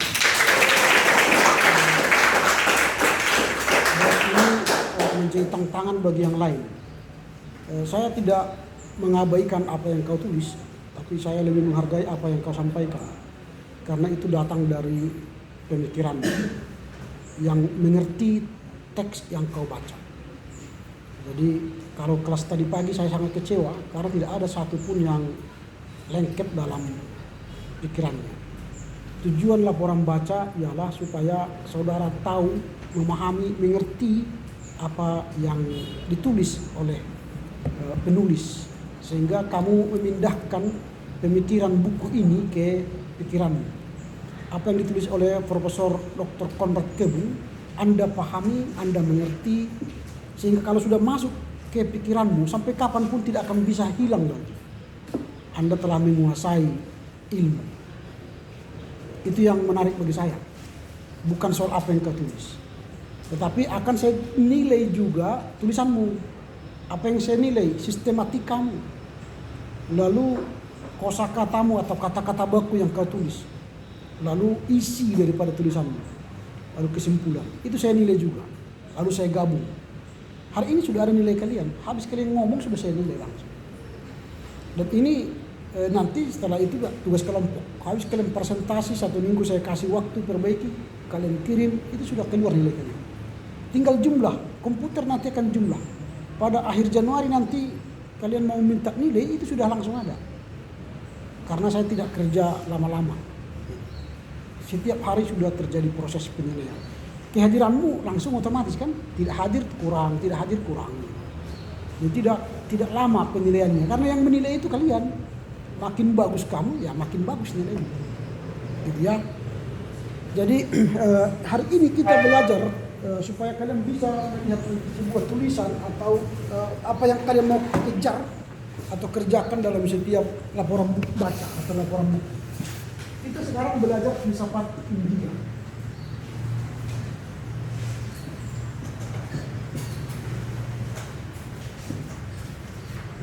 Menjadi tantangan bagi yang lain. Saya tidak mengabaikan apa yang kau tulis, tapi saya lebih menghargai apa yang kau sampaikan, karena itu datang dari pemikiran yang mengerti teks yang kau baca. Jadi kalau kelas tadi pagi saya sangat kecewa karena tidak ada satupun yang lengket dalam pikirannya. Tujuan laporan baca ialah supaya saudara tahu, memahami, mengerti apa yang ditulis oleh penulis, sehingga kamu memindahkan pemikiran buku ini ke pikiranmu. Apa yang ditulis oleh Profesor Dr. Konrad Kebu, Anda pahami, Anda mengerti, sehingga kalau sudah masuk ke pikiranmu sampai kapanpun tidak akan bisa hilang lagi. Anda telah menguasai ilmu. Itu yang menarik bagi saya, bukan soal apa yang kau tulis, tetapi akan saya nilai juga tulisanmu. Apa yang saya nilai? Sistematikamu, lalu kosakatamu atau kata-kata baku yang kau tulis, lalu isi daripada tulisanmu, lalu kesimpulan. Itu saya nilai juga, lalu saya gabung. Hari ini sudah ada nilai kalian, habis kalian ngomong sudah saya nilai langsung. Dan ini nanti setelah itu tugas kelompok. Habis kalian presentasi 1 minggu, saya kasih waktu perbaiki, kalian kirim, itu sudah keluar nilai kalian. Tinggal jumlah, komputer nanti akan jumlah. Pada akhir Januari nanti kalian mau minta nilai, itu sudah langsung ada. Karena saya tidak kerja lama-lama. Setiap hari sudah terjadi proses penilaian. Kehadiranmu langsung otomatis kan, tidak hadir kurang, tidak hadir kurang. Jadi tidak lama penilaiannya, karena yang menilai itu kalian. Makin bagus kamu, ya makin bagus nilainya. Gitu ya. Jadi hari ini kita belajar supaya kalian bisa melihat sebuah tulisan atau apa yang kalian mau kejar atau kerjakan dalam setiap laporan buku baca atau laporan buku. Kita sekarang belajar filsafat India.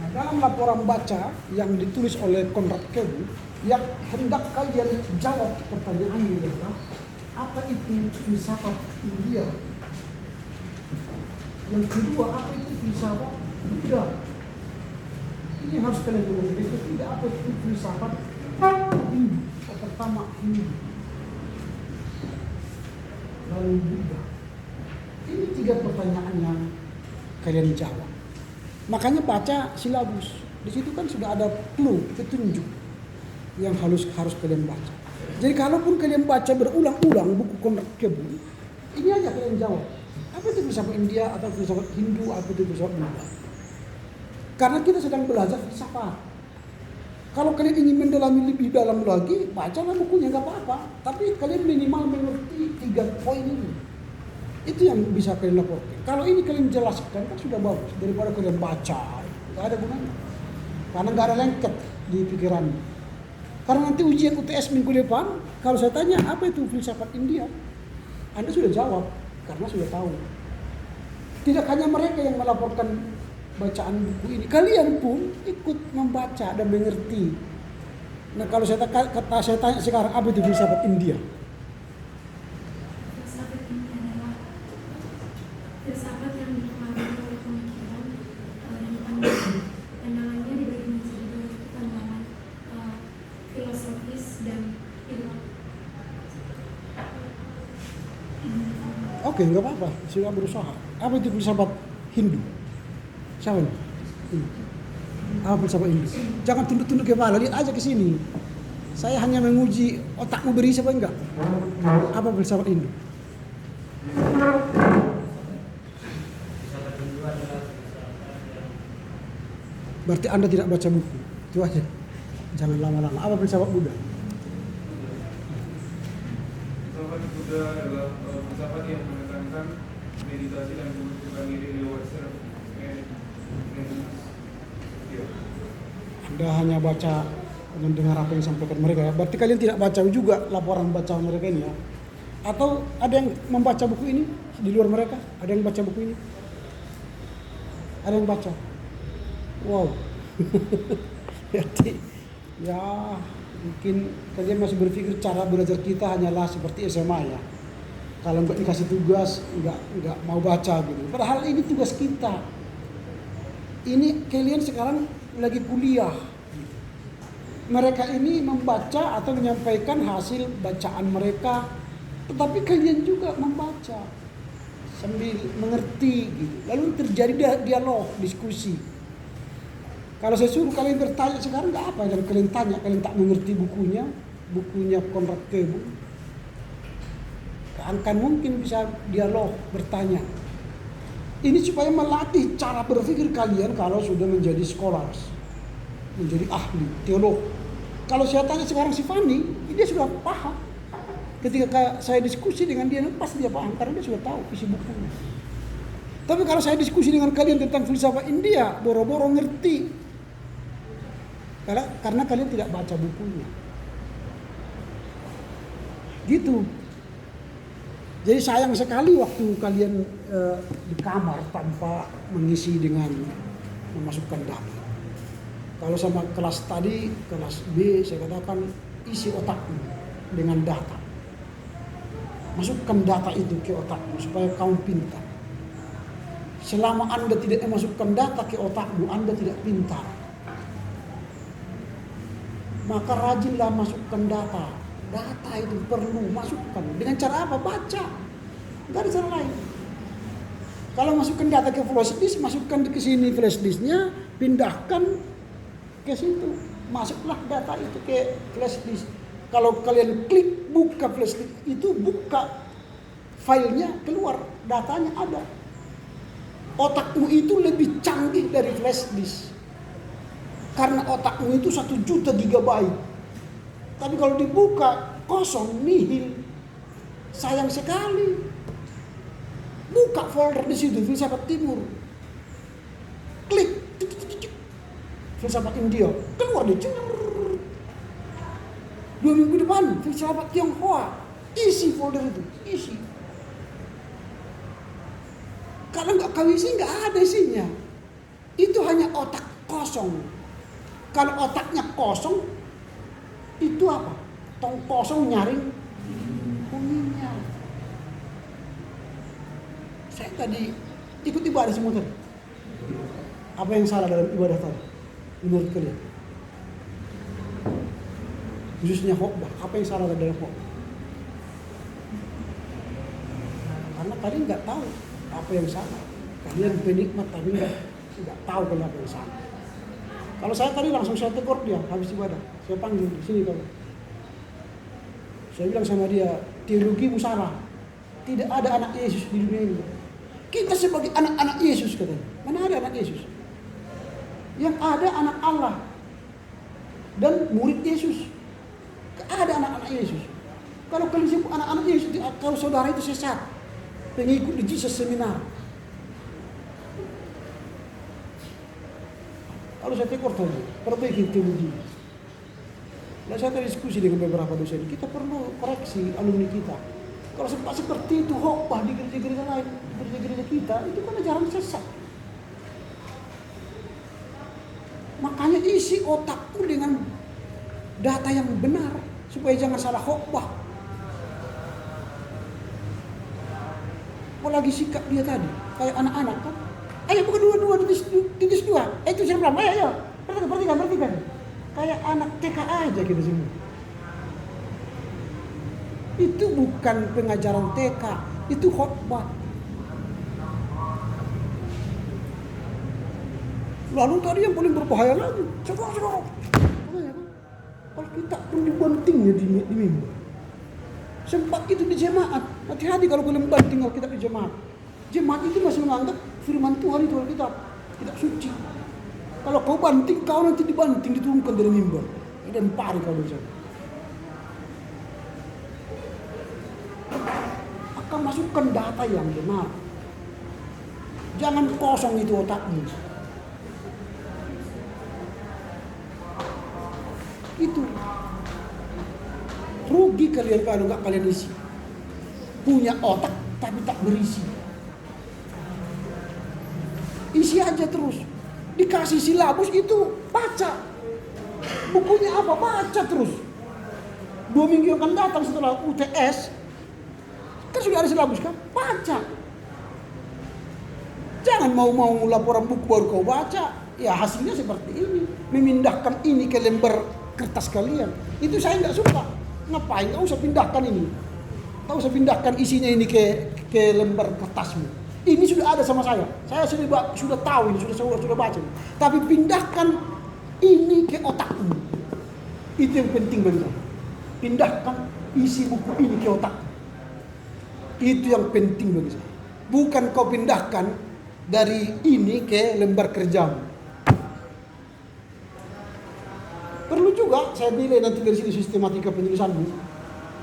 Nah, dalam laporan baca yang ditulis oleh Konrad Kebu, yang hendak kalian jawab pertanyaannya adalah apa itu filsafat India? Yang kedua, apa itu filsafat Buddha? Ini harus kalian mengerti. Itu tidak apa itu filsafat Hindu. Pertama Hindu, lalu Buddha. Ini 3 pertanyaan yang kalian jawab. Makanya baca silabus. Di situ kan sudah ada clue, petunjuk yang harus kalian baca. Jadi kalaupun kalian baca berulang-ulang buku Konrad Kebu, ini aja kalian jawab. Apa itu filsafat India atau filsafat Hindu, apa itu filsafat Buddha? Karena kita sedang belajar filsafat. Kalau kalian ingin mendalami lebih dalam lagi, bacalah bukunya nggak apa-apa. Tapi kalian minimal mengerti 3 poin ini. Itu yang bisa kalian laporkan. Kalau ini kalian jelaskan kan sudah bagus daripada kalian baca. Nggak ada gunanya. Karena nggak ada lengket di pikiran. Karena nanti ujian UTS minggu depan, kalau saya tanya apa itu filsafat India, Anda sudah jawab karena sudah tahu. Tidak hanya mereka yang melaporkan bacaan buku ini, kalian pun ikut membaca dan mengerti. Nah kalau saya tanya sekarang apa itu filsafat India? Filsafat ini adalah filsafat yang dipengaruhi oleh pemikiran dan pandangannya dibagi menjadi 2 pandangan filosofis dan ilmu. Oke, nggak apa-apa, sudah berusaha. Apa itu filsafat Hindu? Siapa ini? Apa filsafat Hindu? Jangan tunduk-tunduk kepala, lihat aja ke sini. Saya hanya menguji otakmu berisi apa enggak. Apa filsafat Hindu? Berarti Anda tidak baca buku. Itu aja. Jangan lama-lama. Apa filsafat Buddha? Filsafat Buddha adalah filsafat yang menekankan meditasi dan membutuhkan diri lewat self. Anda hanya baca mendengar apa yang disampaikan mereka ya. Berarti kalian tidak baca juga laporan baca mereka ini ya. Atau ada yang membaca buku ini di luar mereka? Ada yang baca buku ini? Ada yang baca? Wow. Jadi ya mungkin kalian masih berpikir cara belajar kita hanyalah seperti SMA ya. Kalau nggak dikasih tugas nggak mau baca gitu. Padahal ini tugas kita. Ini kalian sekarang lagi kuliah. Mereka ini membaca atau menyampaikan hasil bacaan mereka, tetapi kalian juga membaca sambil mengerti gitu. Lalu terjadi dialog, diskusi. Kalau saya suruh kalian bertanya sekarang nggak apa yang kalian tanya, kalian tak mengerti bukunya Konrad Kebu. Akan mungkin bisa dialog, bertanya. Ini supaya melatih cara berpikir kalian kalau sudah menjadi scholars, menjadi ahli, teolog. Kalau saya tanya sekarang si Fanny, dia sudah paham. Ketika saya diskusi dengan dia, pasti dia paham karena dia sudah tahu isi bukunya. Tapi kalau saya diskusi dengan kalian tentang filsafat India, boro-boro ngerti. Karena kalian tidak baca bukunya. Gitu. Jadi sayang sekali waktu kalian di kamar tanpa mengisi dengan memasukkan data. Kalau sama kelas tadi, kelas B, saya katakan isi otakmu dengan data. Masukkan data itu ke otakmu supaya kamu pintar. Selama Anda tidak memasukkan data ke otakmu, Anda tidak pintar. Maka rajinlah masukkan data. Data itu perlu masukkan. Dengan cara apa? Baca. Tidak ada cara lain. Kalau masukkan data ke flash disk, masukkan ke sini flash disknya, pindahkan ke situ. Masuklah data itu ke flash disk. Kalau kalian klik buka flash disk itu, buka filenya, keluar datanya ada. Otakmu itu lebih canggih dari flash disk. Karena otakmu itu 1 juta gigabyte. Tapi kalau dibuka kosong, nihil. Sayang sekali. Buka folder di situ, filsafat Timur. Klik. Filsafat India. Keluar deh. 2 minggu depan, filsafat Tionghoa. Isi folder itu. Isi. Kalau nggak kau isi, nggak ada isinya. Itu hanya otak kosong. Kalau otaknya kosong, itu apa? Tong kosong nyaring bunyinya. Saya tadi ikut ibadah semua tadi. Apa yang salah dalam ibadah tadi? Menurut kalian? Khususnya khotbah, apa yang salah dalam khotbah? Karena tadi nggak tahu apa yang salah. Kalian penikmat tapi nggak tahu kenapa yang salah. Kalau saya tadi langsung saya tegur dia habis ibadah. Saya panggil di sini kalau. Saya bilang sama dia, teologimu salah. Tidak ada anak Yesus di dunia ini. Kita sebagai anak-anak Yesus katanya. Mana ada anak Yesus? Yang ada anak Allah dan murid Yesus. Ada anak-anak Yesus. Kalau kalian sebut anak-anak Yesus, kalau saudara itu sesat, pengikut di Jesus Seminar. Kalau saya tekor tadi, perbaiki teologi. Nah, saya diskusi dengan beberapa dosen, kita perlu koreksi alumni kita. Kalau sempat seperti itu khotbah di gereja-gereja lain, gereja-gereja kita, itu kan ajaran sesat. Makanya isi otakku dengan data yang benar supaya jangan salah khotbah. Apalagi sikap dia tadi, kayak anak-anak kan. Ayo bukan dua-dua titis dua. Itu siapa? Ayo. Perhatikan. Kayak anak TK aja kita semua. Itu bukan pengajaran TK, itu khotbah. Lalu tadi yang paling berbahaya lagi, saudara. Kalau kita pun dibantingnya di mimbar. Sempat itu di jemaat. Hati-hati kalau kalian banting Alkitab di jemaat. Jemaat itu masih menganggap firman Tuhan itu Alkitab tidak suci. Kalau kau banting, kau nanti dibanting, diturunkan dari mimbar. Dan pari kau di sana. Akan masukkan data yang benar. Jangan kosong itu otakmu. Itu rugi kalian kalau nggak kalian isi. Punya otak tapi tak berisi. Isi aja terus. Dikasih silabus itu baca. Bukunya apa? Baca terus. 2 minggu yang akan datang setelah UTS kan sudah ada silabus kan? Baca. Jangan mau laporan buku baru kau baca. Ya hasilnya seperti ini. Memindahkan ini ke lembar kertas kalian. Itu saya nggak suka. Ngapain? Kau usah pindahkan ini. Kau usah pindahkan isinya ini ke lembar kertasmu. Ini sudah ada sama saya. Saya sudah tahu ini, sudah baca. Tapi pindahkan ini ke otakmu. Itu yang penting bagi saya. Pindahkan isi buku ini ke otak. Itu yang penting bagi saya. Bukan kau pindahkan dari ini ke lembar kerjamu. Perlu juga saya nilai nanti dari sini sistematika penulisanmu.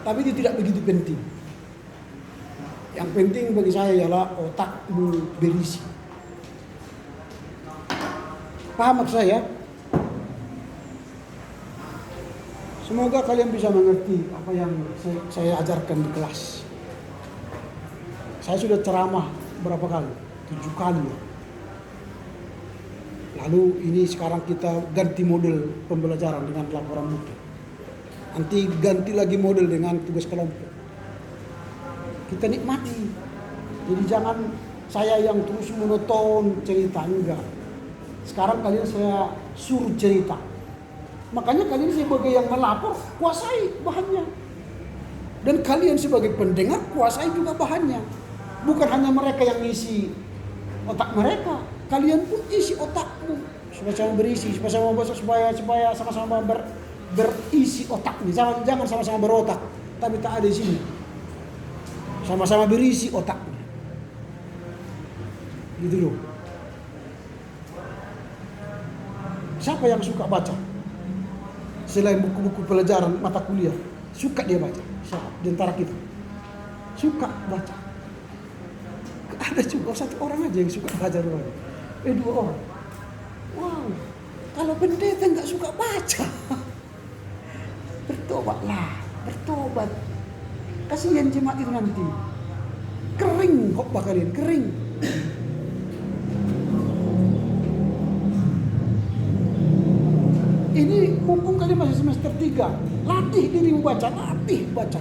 Tapi itu tidak begitu penting. Yang penting bagi saya ialah otakmu berisi. Paham maksud saya? Semoga kalian bisa mengerti apa yang saya ajarkan di kelas. Saya sudah ceramah berapa kali? 7 kali. Lalu ini sekarang kita ganti model pembelajaran dengan laporan mutu. Nanti ganti lagi model dengan tugas kelompok. Kita nikmati. Jadi jangan saya yang terus monoton cerita, enggak. Sekarang kalian saya suruh cerita. Makanya kalian sebagai yang melapor kuasai bahannya. Dan kalian sebagai pendengar kuasai juga bahannya. Bukan hanya mereka yang ngisi otak mereka, kalian pun isi otakmu supaya sama berisi, supaya sama-sama berisi otaknya. Jangan sama-sama berotak, tapi tak ada di sini. Sama-sama berisi otaknya. Gitu loh. Siapa yang suka baca? Selain buku-buku pelajaran mata kuliah, suka dia baca. Siapa di antara kita? Suka baca. Ada juga 1 orang aja yang suka baca doang. 2 orang. Wow. Kalau pendeta nggak suka baca, bertobatlah, bertobat. Kasihan jemaat itu nanti. Kering khotbah kalian, kering. Ini mumpung kalian masih semester 3, latih diri membaca, latih baca.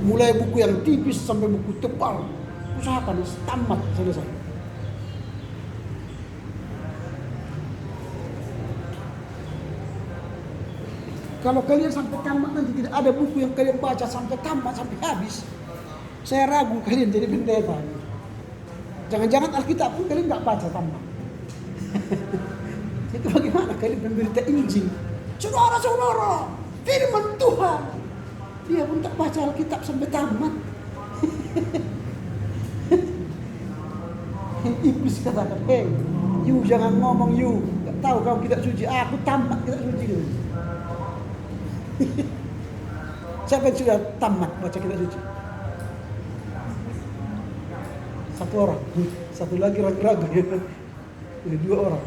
Mulai buku yang tipis sampai buku tebal. Usahakan tamat selesai. Kalau kalian sampai tamat nanti tidak ada buku yang kalian baca sampai tamat, sampai habis, saya ragu kalian jadi pendeta. Jangan-jangan Alkitab pun kalian nggak baca tamat. Itu bagaimana kalian pemberita Injil? Saudara-saudara, firman Tuhan. Dia pun tak baca Alkitab sampai tamat. Iblis katakan, "Hey, you jangan ngomong you. Gak tahu kau kitab suci. Aku tamat kitab suci dulu." Siapa yang sudah tamat baca kitab suci? Satu orang. Satu lagi ragu-ragu. Ini 2 orang.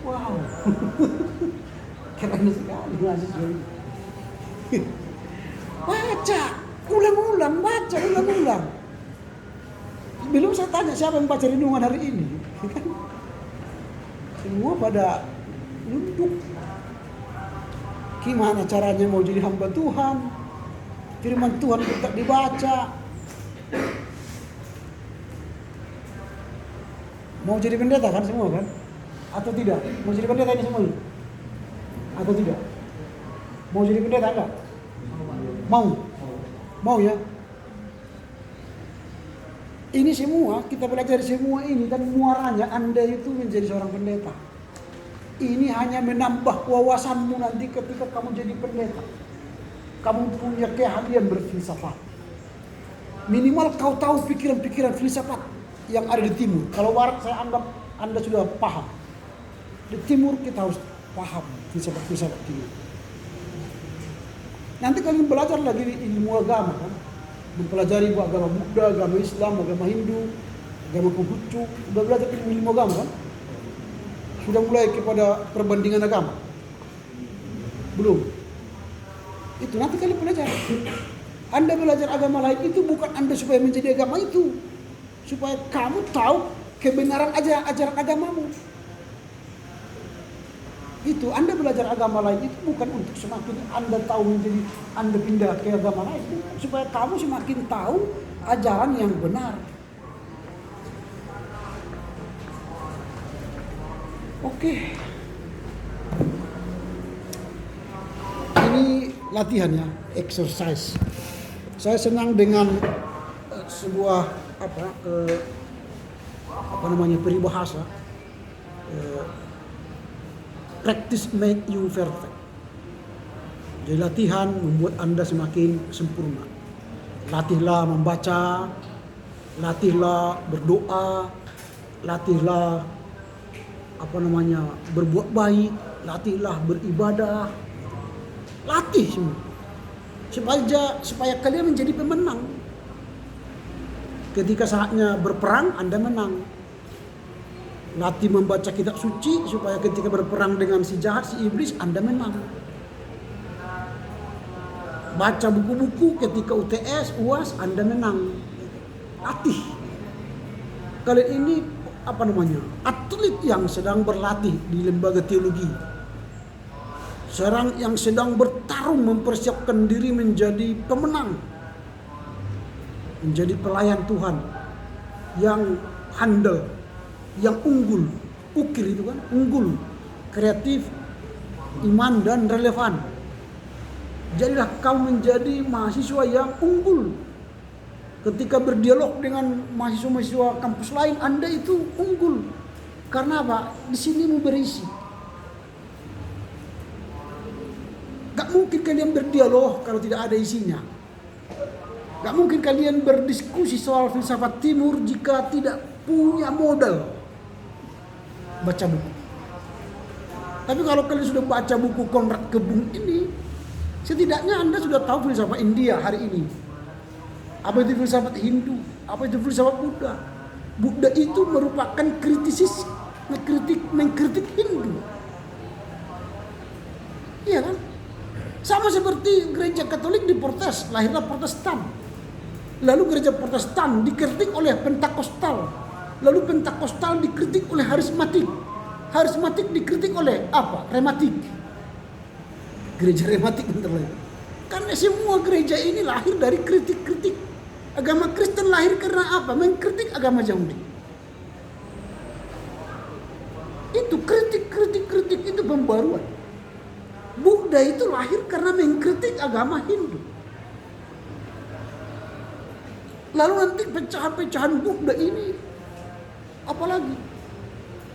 Wow. Keren sekali mahasiswa ini. Baca, ulang-ulang, baca, ulang-ulang. Belum saya tanya siapa yang baca renungan hari ini. Semua pada nunduk. Gimana caranya mau jadi hamba Tuhan? Firman Tuhan tetap dibaca. Mau jadi pendeta kan semua kan? Atau tidak? Mau jadi pendeta ini semua? Atau tidak? Mau jadi pendeta enggak? Mau? Mau ya? Ini semua, kita belajar semua ini dan muaranya Anda itu menjadi seorang pendeta. Ini hanya menambah wawasanmu nanti ketika kamu jadi pendeta. Kamu punya keahlian berfilsafat. Minimal kau tahu pikiran-pikiran filsafat yang ada di timur. Kalau barat saya anggap Anda sudah paham. Di timur kita harus paham filsafat-filsafat timur. Nanti kalian belajar lagi ilmu agama kan. Mempelajari agama Buddha, agama Islam, agama Hindu, agama Konghucu. Sudah belajar ilmu agama kan? Sudah mulai kepada perbandingan agama? Belum? Itu nanti kalian belajar. Anda belajar agama lain itu bukan Anda supaya menjadi agama itu. Supaya kamu tahu kebenaran ajaran agamamu. Itu Anda belajar agama lain itu bukan untuk semakin Anda tahu menjadi Anda pindah ke agama lain, supaya kamu semakin tahu ajaran yang benar. Oke. Ini latihannya, exercise. Saya senang dengan sebuah peribahasa. Practice make you perfect. Jadi latihan membuat Anda semakin sempurna. Latihlah membaca, latihlah berdoa, latihlah berbuat baik, latihlah beribadah. Latih semua. Supaya kalian menjadi pemenang. Ketika saatnya berperang, Anda menang. Latih membaca kitab suci supaya ketika berperang dengan si jahat, si iblis, Anda menang. Baca buku-buku ketika UTS, UAS, Anda menang. Latih. Kalian ini atlet yang sedang berlatih di lembaga teologi. Seorang yang sedang bertarung mempersiapkan diri menjadi pemenang. Menjadi pelayan Tuhan yang handal, yang unggul, ukir itu kan, unggul, kreatif, iman dan relevan. Jadilah kau menjadi mahasiswa yang unggul. Ketika berdialog dengan mahasiswa-mahasiswa kampus lain, Anda itu unggul. Karena apa? Di sini mau berisi. Gak mungkin kalian berdialog kalau tidak ada isinya. Gak mungkin kalian berdiskusi soal filsafat timur jika tidak punya modal baca buku. Tapi kalau kalian sudah baca buku Konrad Kebun ini, setidaknya Anda sudah tahu filsafat India hari ini. Apa itu filsafat Hindu? Apa itu filsafat Buddha? Buddha itu merupakan mengkritik Hindu. Iya kan? Sama seperti gereja Katolik diprotes, lahirlah Protestan. Lalu gereja Protestan dikritik oleh Pentakostal. Lalu Pentakostal dikritik oleh Harismatik. Harismatik dikritik oleh apa? Rematik. Gereja Rematik bentar lagi. Karena semua gereja ini lahir dari kritik-kritik. Agama Kristen lahir karena apa? Mengkritik agama Yahudi. Itu kritik itu pembaruan. Buddha itu lahir karena mengkritik agama Hindu. Lalu nanti pecahan-pecahan Buddha ini apalagi?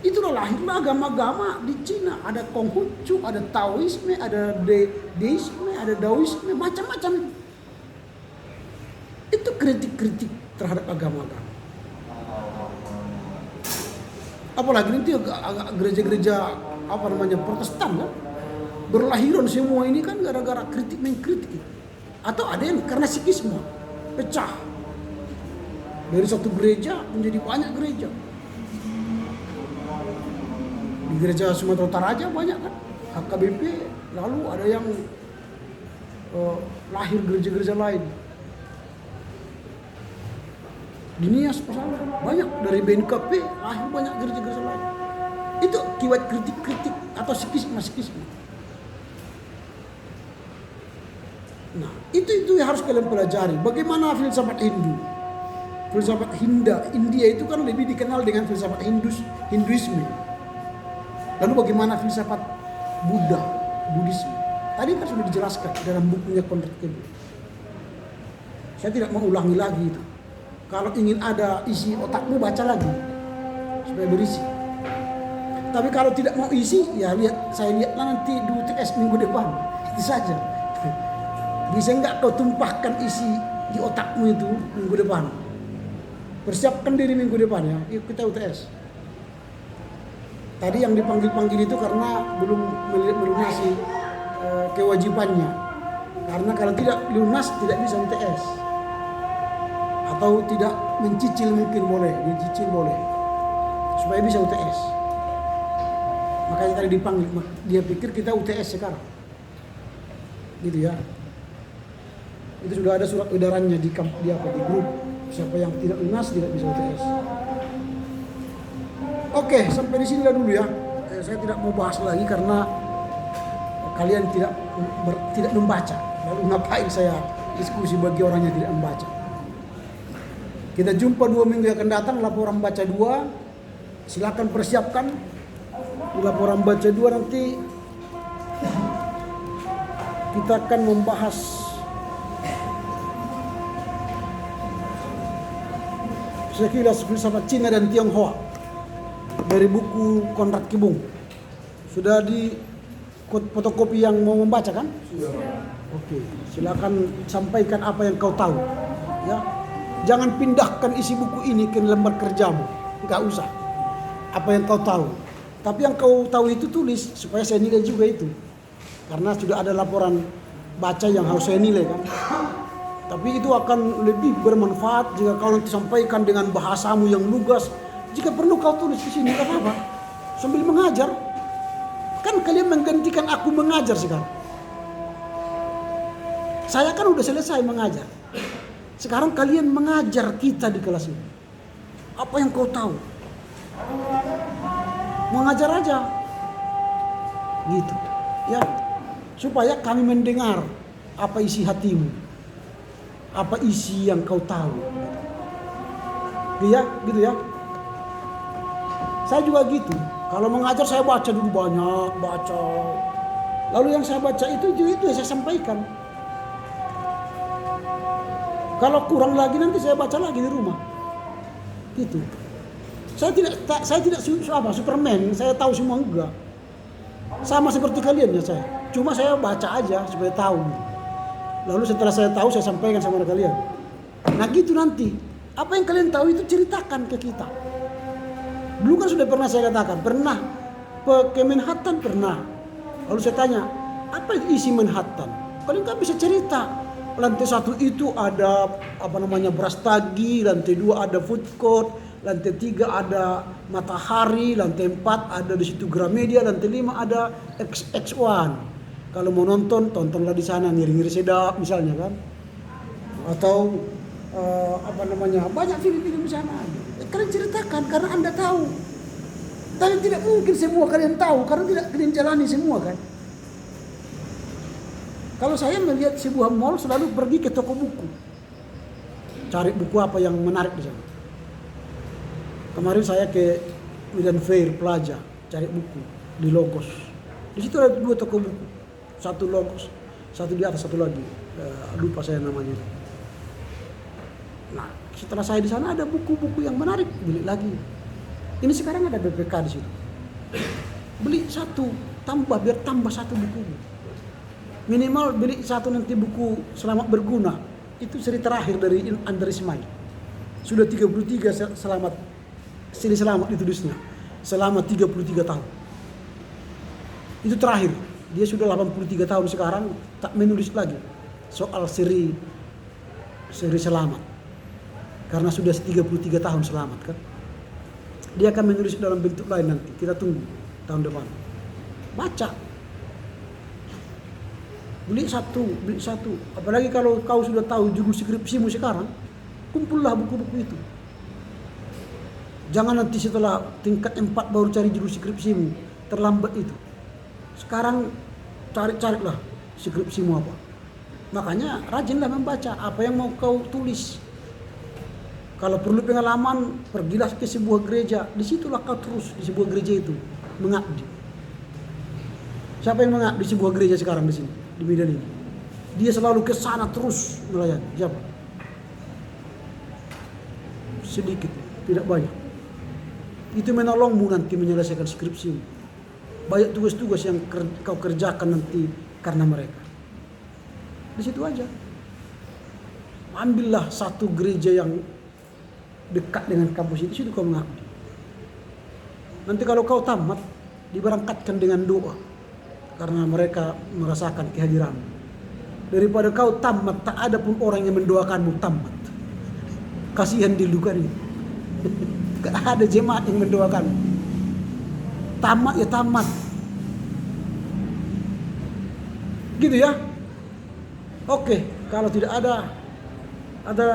Itulah lahirlah agama-agama di Cina. Ada Konghucu, ada Taoisme, ada Deisme, ada Daoisme, macam-macam. Itu kritik-kritik terhadap agama-agama. Apalagi nanti agak gereja-gereja apa namanya Protestan kan, berlahiran semua ini kan gara-gara kritik mengkritik. Atau ada yang karena sikisme pecah dari satu gereja menjadi banyak gereja. Di gereja Sumatera Utara aja banyak kan HKBP, lalu ada yang lahir gereja-gereja lain. Di Nias misalnya banyak, dari BNKP lahir banyak gereja-gereja lain. Itu akibat kritik-kritik atau sikisme. Nah, itu yang harus kalian pelajari. Bagaimana filsafat Hindu? Filsafat India itu kan lebih dikenal dengan filsafat Hinduisme. Lalu bagaimana filsafat Buddhisme? Tadi kan sudah dijelaskan dalam bukunya Conrad Keble. Saya tidak mau ulangi lagi itu. Kalau ingin ada isi otakmu, baca lagi supaya berisi. Tapi kalau tidak mau isi, ya saya lihatlah nanti di UTS minggu depan. Itu saja. Bisa enggak kau tumpahkan isi di otakmu itu minggu depan? Persiapkan diri minggu depan ya. Yuk kita UTS. Tadi yang dipanggil-panggil itu karena belum melunasi kewajibannya. Karena kalau tidak lunas tidak bisa UTS. Atau tidak mencicil mungkin boleh, dicicil boleh. Supaya bisa UTS. Makanya tadi dipanggil, dia pikir kita UTS sekarang. Gitu ya. Itu sudah ada surat edarannya di grup. Siapa yang tidak lunas tidak bisa UTS. Oke, sampai di sini dulu ya. Saya tidak mau bahas lagi karena kalian tidak membaca. Lalu ngapain saya diskusi bagi orang yang tidak membaca? Kita jumpa 2 minggu yang akan datang, laporan baca 2. Silakan persiapkan. Di laporan baca 2 nanti kita akan membahas sekilas filsafat Cina dan Tionghoa dari buku Conrad Kibung. Sudah di fotokopi yang mau membaca kan? Sudah. Oke, silakan sampaikan apa yang kau tahu. Ya. Jangan pindahkan isi buku ini ke lembar kerjamu. Enggak usah. Apa yang kau tahu. Tapi yang kau tahu itu tulis supaya saya nilai juga itu. Karena sudah ada laporan baca yang harus saya nilai kan. Tapi itu akan lebih bermanfaat jika kau nanti sampaikan dengan bahasamu yang lugas. Jika perlu kau tulis di sini, enggak apa-apa. Sambil mengajar. Kan kalian menggantikan aku mengajar sekarang. Saya kan udah selesai mengajar. Sekarang kalian mengajar kita di kelas ini. Apa yang kau tahu? Mengajar aja. Gitu. Ya. Supaya kami mendengar apa isi hatimu. Apa isi yang kau tahu. Gitu ya. Saya juga gitu. Kalau mengajar saya baca dulu banyak, baca. Lalu yang saya baca itu yang saya sampaikan. Kalau kurang lagi nanti saya baca lagi di rumah. Gitu. Saya tidak Superman, saya tahu semua enggak. Sama seperti kalian ya saya. Cuma saya baca aja supaya tahu. Lalu setelah saya tahu saya sampaikan sama kalian. Nah gitu nanti. Apa yang kalian tahu itu ceritakan ke kita. Dulu kan sudah pernah saya katakan, pernah ke Manhattan pernah. Lalu saya tanya, apa isi Manhattan? Kalian kan bisa cerita. Lantai 1 itu ada Brastagi, lantai 2 ada food court, lantai 3 ada Matahari, lantai 4 ada di situ Gramedia, lantai 5 ada X1. Kalau mau nonton, tontonlah di sana, ngiri-ngiri sedap misalnya kan. Atau banyak film-film di sana. Kalian ceritakan karena Anda tahu. Tapi tidak mungkin semua kalian tahu karena tidak kalian jalani semua kan. Kalau saya melihat sebuah mall selalu pergi ke toko buku. Cari buku apa yang menarik di sana. Kemarin saya ke Medan Fair Plaza cari buku di Logos. Di situ ada 2 toko buku. Satu Logos, satu di atas, satu lagi. Lupa saya namanya. Nah, setelah saya di sana ada buku-buku yang menarik, beli lagi. Ini sekarang ada BPK di situ. Beli 1, tambah biar tambah 1 buku. Minimal beli 1 nanti buku Selamat Berguna. Itu seri terakhir dari Andri Ismail. Sudah 33 selamat ditulisnya. selama 33 tahun. Itu terakhir. Dia sudah 83 tahun sekarang tak menulis lagi soal seri selamat. Karena sudah 33 tahun selamat kan. Dia akan menulis dalam bentuk lain nanti. Kita tunggu tahun depan. Baca. Beli satu. Apalagi kalau kau sudah tahu judul skripsimu sekarang, kumpullah buku-buku itu. Jangan nanti setelah tingkat 4 baru cari judul skripsimu. Terlambat itu. Sekarang cari-carilah skripsimu apa. Makanya rajinlah membaca apa yang mau kau tulis. Kalau perlu pengalaman, pergilah ke sebuah gereja. Disitulah kau terus di sebuah gereja itu mengabdi. Siapa yang mengabdi di sebuah gereja sekarang di sini, di Medan ini? Dia selalu ke sana terus melayani. Siapa? Sedikit, tidak banyak. Itu menolongmu nanti menyelesaikan skripsimu. Banyak tugas-tugas yang kau kerjakan nanti karena mereka. Di situ aja. Ambillah satu gereja yang dekat dengan kampus itu, situ kau mengabdi. Nanti kalau kau tamat, diberangkatkan dengan doa karena mereka merasakan kehadiranmu. Daripada kau tamat, tak ada pun orang yang mendoakanmu tamat. Kasihan di luka ini. Gak ada jemaat yang mendoakanmu. Tamat ya tamat. Gitu ya. Oke, kalau tidak ada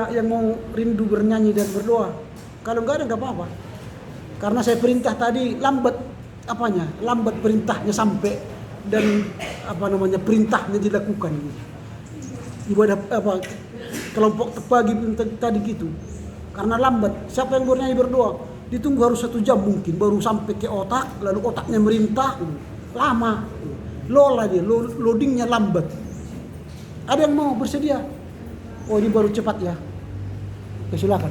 yang mau rindu bernyanyi dan berdoa. Kalau enggak ada enggak apa-apa. Karena saya perintah tadi lambat perintahnya sampai dan perintahnya dilakukan gitu. Ibadah kelompok pagi tadi gitu. Karena lambat, siapa yang bernyanyi berdoa? Ditunggu harus 1 jam mungkin baru sampai ke otak, lalu otaknya merintah, lama. Lola dia, loadingnya lambat. Ada yang mau bersedia? Oh ini baru cepat ya. Ya silakan.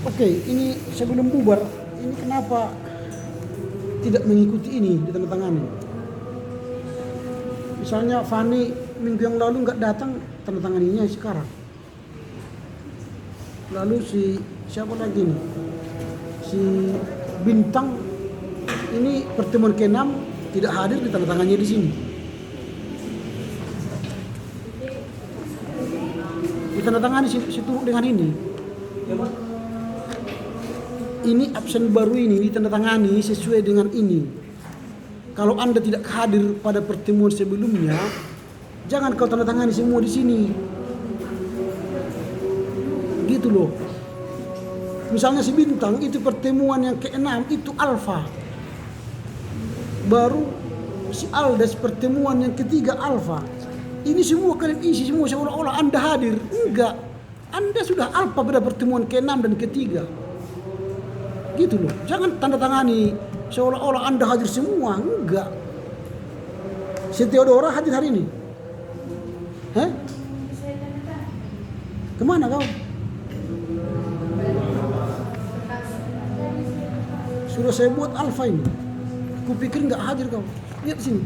Oke, ini sebelum bubar, ini kenapa tidak mengikuti ini ditandatangani? Misalnya Fani minggu yang lalu nggak datang, tandatanganinya sekarang. Lalu siapa lagi nih? Si Bintang ini pertemuan ke-6 tidak hadir, ditandatangani di sini. Ditandatangani situ dengan ini. Ini absen baru ini ditandatangani sesuai dengan ini. Kalau Anda tidak hadir pada pertemuan sebelumnya, jangan kau tandatangani semua di sini. Gitu loh. Misalnya si Bintang itu pertemuan yang ke-6 itu alfa. Baru si Aldas pertemuan yang ketiga alfa. Ini semua kalian isi semua seolah-olah Anda hadir. Enggak. Anda sudah alfa pada pertemuan ke-6 dan ketiga. Gitu loh. Jangan tanda tangani seolah-olah Anda hadir semua. Enggak. Si Theodora hadir hari ini. Hah? Kemana kau? Sudah saya buat alfa ini. Kupikir nggak hadir kau. Lihat sini.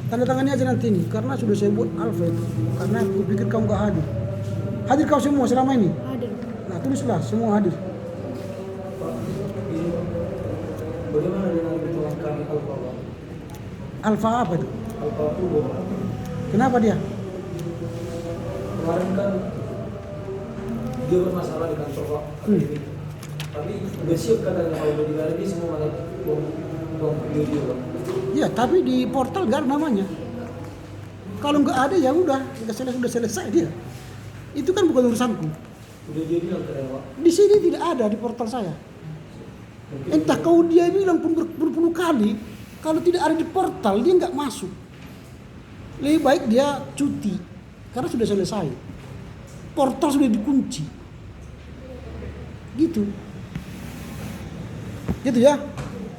Tanda tangannya aja nanti ini. Karena sudah saya buat alfa itu. Karena kupikir kau nggak hadir. Hadir kau semua selama ini? Hadir. Nah tulislah semua hadir. Bagaimana dengan ketua kami Alfa? Alfa apa itu? Alfa Purbo. Kenapa dia? Kemarin kan dia bermasalah di kantor Pak akademik. Tapi udah siap katanya kalau udah digali semua malah buang video dia Pak. Ya tapi di portal gak ada namanya. Kalau nggak ada ya udah sudah selesai dia. Itu kan bukan urusanku. Udah dia bilang katanya Pak. Di sini tidak ada di portal saya. Entah kau dia bilang pun berpuluh kali, kalau tidak ada di portal dia nggak masuk. Lebih baik dia cuti karena sudah selesai. Portal sudah dikunci. Gitu ya.